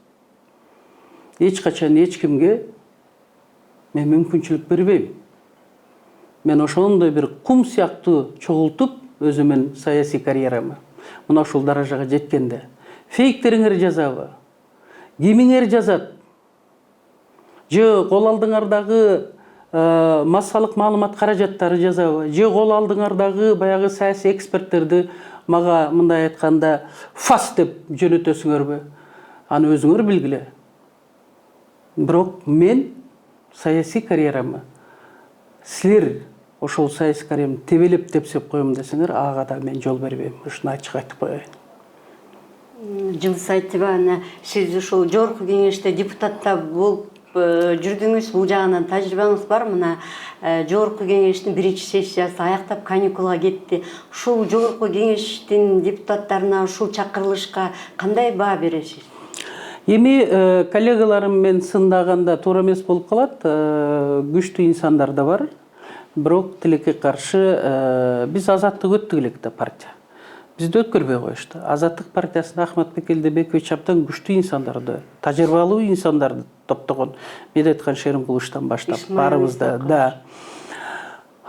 Эч качан эч кимге мен мүмкүнчүлүк бербейм. Мен ошондой бир кум сыяктуу чогултуп өзүмөн саясий карьерамы мына ушул даражага жеткенде фейктериңер жазабы? Кимиңер жазат? Же кол алдыңардагы массалык маалымат каражаттары жазабы? Же кол алдыңардагы баягы саясий эксперттерди мага мындай айтканда фас деп жөнөтөсүңөрбү? Аны өзүңөр билгиле. Бирок мен саясий карьерамы силер ошол саясий карьерамды тебелеп тепсеп коем десеңер, ага да мен жол бербейм. Ушуну ачык айтып коеюн. Жылдыз Айтыбаевна, сиз ушул жогорку кеңеште депутатта болуп жүрдүңүз. Бул жагынан тажрыйбаңыз бар? Мына жогорку кеңештин биринчи сессиясы аяктап каникулга кетти. Ушул жогорку кеңештин депутаттарына ушул чакырылышка кандай баа бересиз? Эми коллегаларым мен сындаганда туура эмес болуп калат. Күчтүү инсандар да бар. Бирок тилекке каршы биз Азаттык өттүк элек да партия. Бизди өткөрбөй коюшту. Азаттык партиясында Ахматбек Элдебекович абдан күчтүү инсандарды, тажрыйбалуу инсандарды топтогон. Медеткан Шеримкуловичтан баштап баарыбызда да.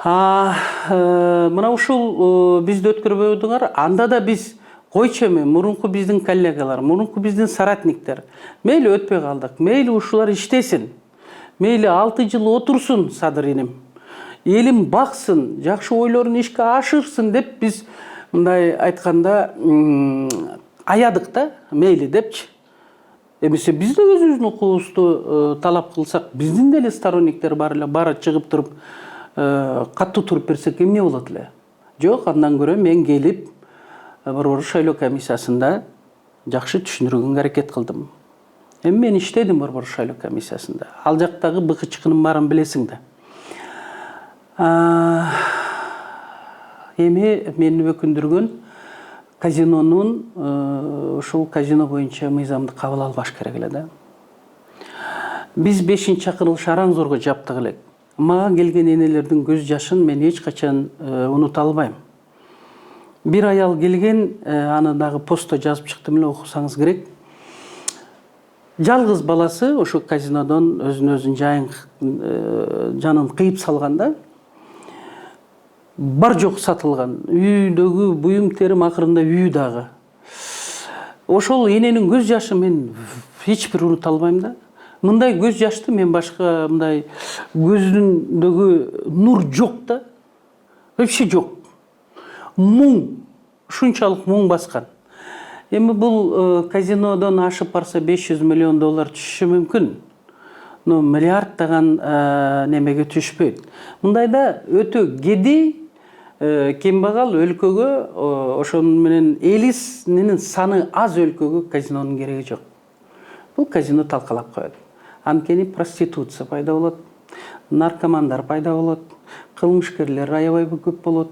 Мына ушул бизди өткөрбөйдүңөр. Анда да биз койчу эми мурунку биздин коллегалар, мурунку биздин соратниктер мейли өтпөй калдык, мейли ушулар иштесин, мейли 6 жыл отурсун садыриним, элим баксын, жакшы ойлорун ишке ашырсын деп биз мындай айтканда аядык да, мейли депчи. Эмесе биз да өзүбүздүн укугубузду талап кылсак, биздин деле сторонниктер бар эле, баары чыгып туруп катуу туруп берсек эмне болот эле? Жок, андан көрө мен келип Борбор шайлоо комиссиясында жакшы түшүндүрүүгө аракет кылдым. Эми мен иштедим Борбор шайлоо комиссиясында. Ал жактагы быкычкынын баарын билесиң да. Эми мени өкүндүргөн казинонун ушул казино боюнча мыйзамды кабыл албаш керек эле да. Биз 5-чакырылыш араң зорго жаптык элек. Мага келген энелердин көз жашын мен эч качан унута албайм. Bir ayal gelgen, аны дагы постто жазып чыктым эле, окусаңыз керек. Жалгыз баласы ошо казинодон өзүн жанын кыйып салганда, бар жок сатылган. Үйдөгү буюм терим акырында үй дагы. Ошол эненин көз жашы мен эч бир унута албайм да. Мындай көз жашты мен башка мындай көзүндөгү нур жок да. Вообще жок. Муң, шунчалык муң баскан. Эми бул казинодон ашып барса $500 миллион түшүшү мүмкүн. Но миллиарддаган немеге түшпөйт. Мындайда өтө кедей, кембагал өлкөгө, ошонун менен элиснин саны аз өлкөгө казинонун кереги жок. Бул казино талкалап коет. Анткени проституция пайда болот, наркомандар пайда болот, кылмышкерлер аябай көп болот.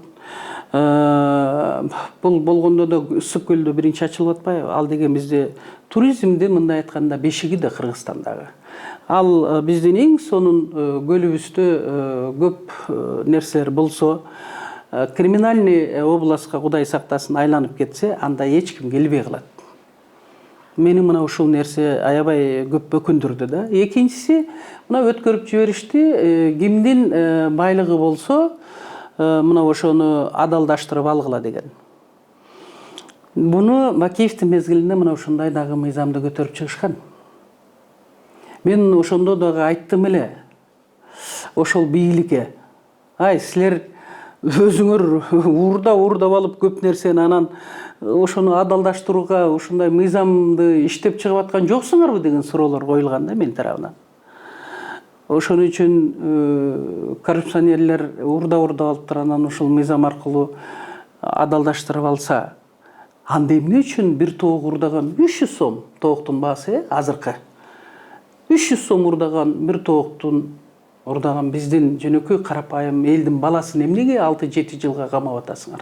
Бул болгондо да Ысык көлдө биринчи ачылып атпайбы? Ал деген бизде туризмди мындай айтканда бешиги да Кыргызстандагы. Ал биздин эң сонун көлүбүздө көп нерселер болсо, криминальный областка Кудай сактасын айланып кетсе, анда эч ким келбей калат. Мени мына ушул нерсе аябай көп өкүндүрдү да. Экинчиси, мына өткөрүп жиберишти, кимдин байлыгы болсо, мына ошону адалдаштырып алгыла деген. Буну Бакиевдин мезгилинде мына ушундай дагы мыйзамды көтөрүп чыгышкан. Мен ошондо дагы айттым эле. Ошол бийликке, ай силер өзүңөр уурдап алып көп нерсени анан ошону адалдаштырууга ушундай мыйзамды иштеп чыгып аткан жоксуңарбы деген суроолор коюлган да мен тарабынан. Ошон үчүн коррупционерлер уурдап алып анан ушул мыйзам аркылуу адалдаштырып алса, анда эмне үчүн бир тоок уурдаган 300 сом тооктун баасы азыркы. 300 сом уурдаган бир тооктун урдаган биздин жөнөкөй карапайым элдин баласын эмнеге 6-7 жылга камап атасыңар?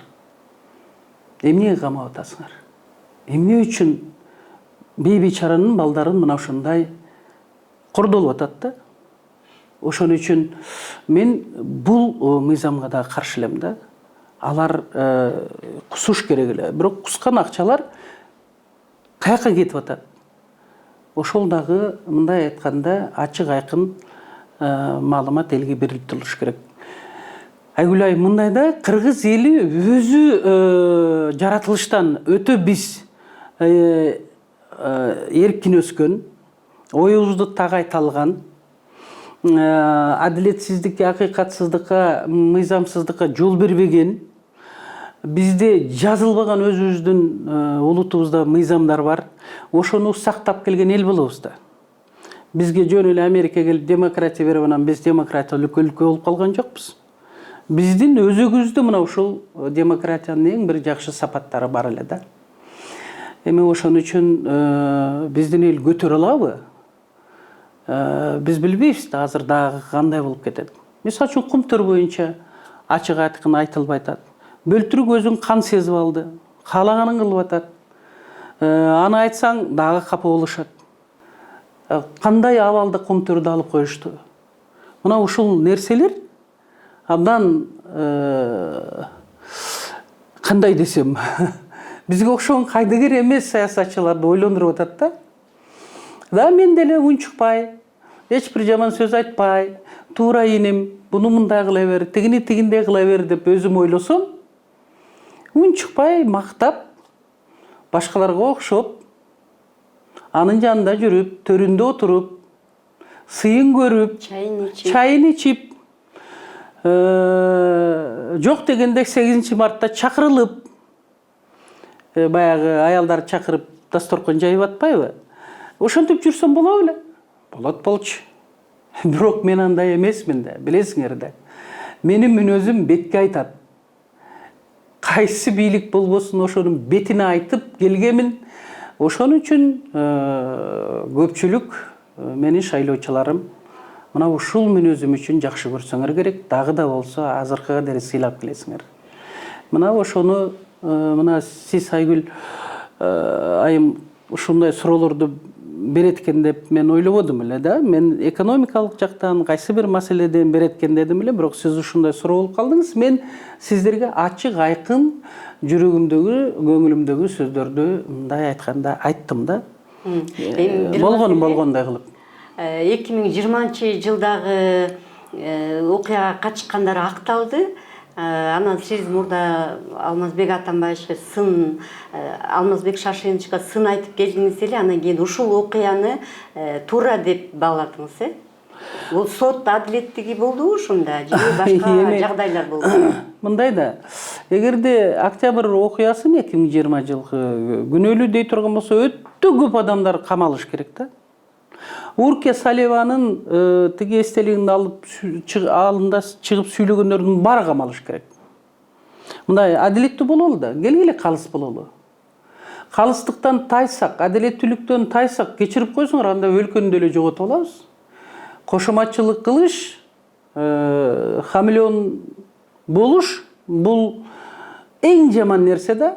Эмнеге камап атасыңар? Эмне үчүн бейбечаранын балдарын мына ушундай кордолуп атат да? Ошон үчүн мен бул мыйзамга да каршы элем да. Алар кусуш керек эле. Бирок кускан акчалар каяка кетип атат? Ошол дагы мындай айтканда ачык айкын маалымат элге берилип турулуш керек. Айгүл айым, мындайда кыргыз эли өзү жаратылыштан өтө биз эркин өскөн, оюбузду тагайталган, адилетсиздикке, акыйкатсыздыкка, мыйзамсыздыкка жол бербеген, бизде жазылбаган өзүбүздүн улутубузда мыйзамдар бар. Ошону сактап келген эл болобуз да. Бизге жөн эле Америка келип демократия берип анан биз демократиялык өлкө болуп калган жокпуз. Биздин өзөгүбүздө мына ушул демократиянын эң бир жакшы сапаттары бар эле да. Эми ошон үчүн биздин эл көтөрө алабы? Биз билбейбиз да, азыр дагы кандай болуп кетет. Мисалы үчүн Кумтөр боюнча ачык айткан айтылбай атат. Бөлтүрүк өзүн кан сезип алды, каалаганын кылып атат. Аны айтсаң дагы капа болушат. кандай абалда компьютерди алып коюшту. Мына ушул нерселер абдан кандай десем бизге окшогон кайдыгер эмес саясатчыларды ойлондуруп атат да. Да мен деле унчукпай, эч бир жаман сөз айтпай, туура инем, буну мындай кыла бер, тигини тигиндей кыла бер деп өзүм ойлосом, унчукпай мактап, башкаларга окшоп, анын жанында жүрүп, төрүндө отуруп, сыйын көрүп, чайын ичип, жок дегенде 8 мартта чакырылып, баягы аялдар чакырып дасторкон жайып атпайбы? Ошентип жүрсөм боло беле? Болот болчу. Бирок мен андай эмесмин да, билесиңер да. Менин мүнөзүм бетке айтат. Кайсы бийлик болбосун ошонун бетине айтып келгемин. Ошон үчүн көпчүлүк менин шайлоочуларым мына ушул мүнөзүм үчүн жакшы көрсөңөр керек, дагы да болсо азыркыга деле сыйлап келесиңер. Мына ошону мына сиз Айгүл айым ушундай суроолорду берет экен деп мен ойлободум эле да. Мен экономикалык жактан кайсы бир маселеден берет экен дедим эле, бирок сиз ушундай суроо болуп калдыңыз. Мен сиздерге ачык, айкын жүрөгүмдөгү, көңүлүмдөгү сөздөрдү мындай айтканда айттым да. Болгондой кылып. 2020-жылдагы окуяга катышкандар акталды. Анан сиз мурда Алмазбек Атамбаевичке Алмазбек Шашеновичке сын айтып келдиңиз эле, анан кийин ушул окуяны туура деп бааладыңыз, Бул сот адилеттиги болдубу ушунда же башка жагдайлар болдубу? Мындай да, эгерде октябрь окуясы 2020 жылкы күнөөлүү дей турган болсо өтө көп адамдар камалыш керек да. Урке Салеванын тиги эстелигин алып алында чыгып сүйлөгөндөрдүн баары камалыш керек. Мындай адилеттүү бололу да, келгиле калыс бололу. Калыстыктан тайсак, адилеттүүлүктөн тайсак кечирип койсоңор, анда өлкөнү деле жоготуп алабыз. Кошоматчылык кылыш, хамелеон болуш бул эң жаман нерсе да.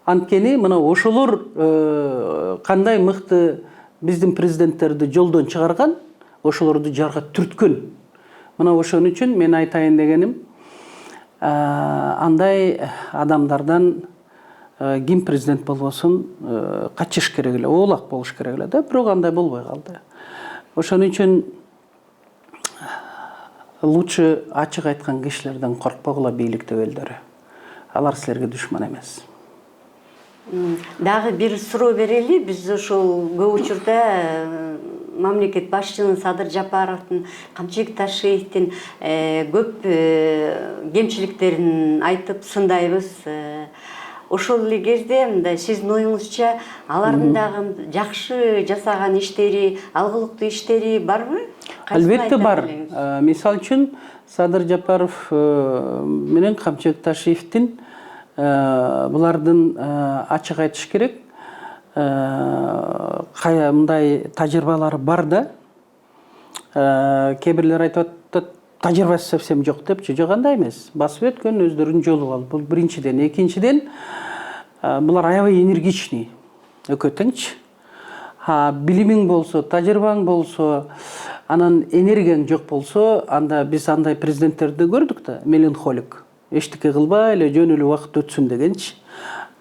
Анткени мына ошолор кандай мыкты биздин президенттерди жолдон чыгарган, ошолорду жарга түрткөн. Мына ошон үчүн мен айтайын дегеним, андай адамдардан ким президент болбосун качыш керек эле, оолак болуш керек эле да, бирок андай болбой калды. Ошон үчүн лучше ачык айткан кишилерден коркпогула, бийлик төбөлдөрү. Алар силерге душман эмес. Дагы бир суроо берели. Биз ошол көп учурда мамлекет башчынын Садыр Жапаровдун, Камчыбек Ташиевдин көп кемчиликтерин айтып сындайбыз. Ошол эле кезде мындай сиздин оюңузча алардын дагы жакшы жасаган иштери, алгылыктуу иштери барбы? Албетте бар. Мисал үчүн Садыр Жапаров менен Камчыбек Ташиевдин булардын ачык айтыш керек, мындай тажрыйбалары бар да. Кээ бирлер айтып атат, тажрыйбасы совсем жок депчи. Жок, андай эмес. Басып өткөн өздөрүнүн жолу бар. Бул биринчиден. Экинчиден, булар аябай энергичный. Экөө теңчи. Билимиң болсо, тажрыйбаң болсо, анан энергияң жок болсо, анда биз андай президенттерди көрдүк да, меланхолик. Эчтеке кылбай эле жөн эле убакыт өтсүн дегенчи.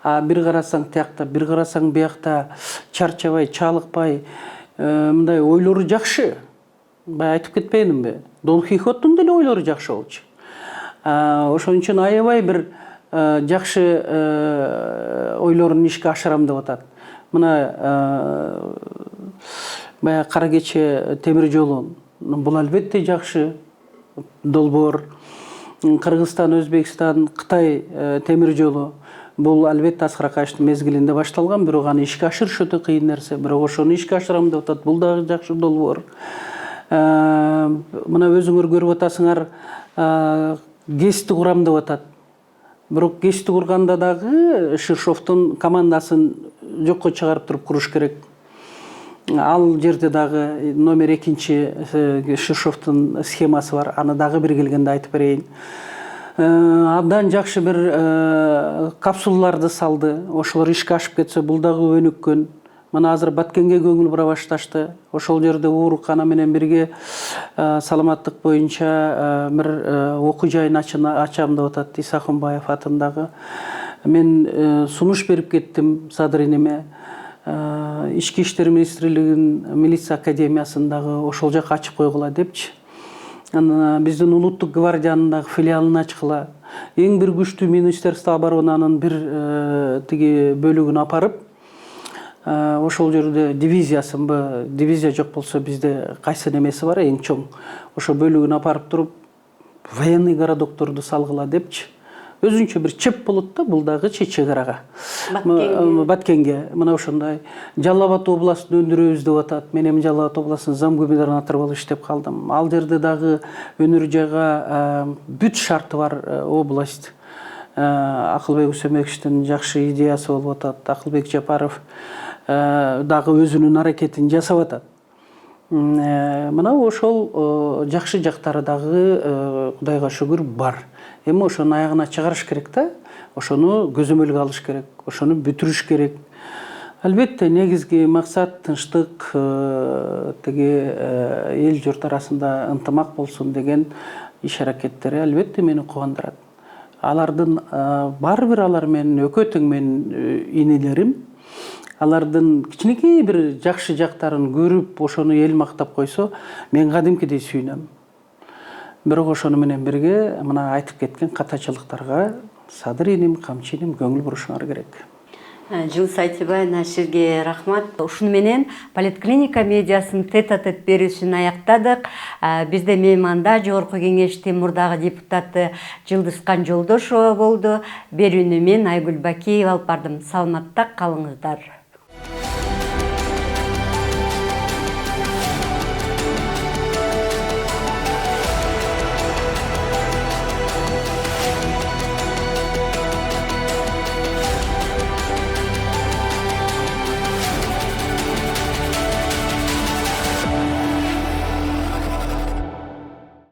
Бир карасаң тиякта, бир карасаң биякта, чарчабай, чалыкпай, мындай ойлору жакшы. Бай айтып кетпейинби? Дон Кихоттун деле ойлору жакшы болчу. Ошон үчүн аябай бир жакшы ойлорун ишке ашырам деп атат. Мына бая кара кече темир жолу, бул албетте жакшы. Долбоор, Кыргызстан, Өзбекстан, Кытай темир жолу бул албетте Аскар Акаевичтин мезгилинде башталган, бирок аны ишке ашырыш өтө кыйын нерсе. Бирок ошону ишке ашырам деп атат. Бул дагы жакшы долбоор. Мына өзүңөр көрүп атасыңар, ГЭСти курам деп атат. Бирок ГЭСти курганда дагы Ширшовдун командасын жокко чыгарып туруп куруш керек. Ал жерде дагы номер 2 Ширшовдун схемасы бар. Аны дагы бир келгенде айтып берейин. Абдан жакшы бир капсулаларды салды. Ошолор ишке ашып кетсе, бул дагы өнүккөн. Мына азыр Баткенге көңүл бура башташты. Ошол жерде оорукана менен бирге саламаттык боюнча бир окуу жайын ачам деп атат, Исахунбаев атындагы. Мен сунуш берип кеттим Садриниме. Ички иштер министрлигинин милиция академиясындагы ошол жака ачып койгула депчи. Анан биздин улуттук гвардиянын дагы филиалын ачкыла. Эң бир күчтүү Министерство оборонанын бир тиги бөлүгүн апарып, ошол жерде дивизиясынбы, дивизия жок болсо бизде кайсы немеси бар, эң чоң. Ошо бөлүгүн апарып туруп, военный городокторду салгыла депчи. Өзүнчө бир чеп болот да, бул дагы чек арага. Баткенге. Мына ошондой Жалал Абад областын өндүрөбүз деп атат. Мен эми Жалал Абад областынын зам губернатору болуп иштеп калдым. Ал жерде дагы өнөр жайга бүт шарты бар область. Акылбек Үсөнбековичтин жакшы идеясы болуп атат. Акылбек Жапаров дагы өзүнүн аракетин жасап атат. Мына ошол жакшы жактары дагы Кудайга шүгүр бар. Эми ошонун аягына чыгарыш керек да, ошону көзөмөлгө алыш керек, ошону бүтүрүш керек. Албетте негизги максат тынчтык, тиги эл журт арасында ынтымак болсун деген иш аракеттери албетте мени кубандырат. Алардын баары бир алар менин өкө тең менин инелерим. Алардын кичинекей бир жакшы жактарын көрүп, ошону эл мактап койсо, мен кадимкидей сүйүнөм. Бирок ошону менен бирге мына айтып кеткен катачылыктарга Садыр иним, камчы иним көңүл бурушуңар керек. Жылыс Айтыбайна, сизге рахмат. Ушуну менен Политклиника медиасынын тет-а-тет берүүсүн аяктадык. Бизде мейманда Жогорку Кеңештин мурдагы депутаты Жылдызкан Жолдошова болду. Берүүнү мен Айгүл Бакиева алып бардым. Саламатта калыңыздар.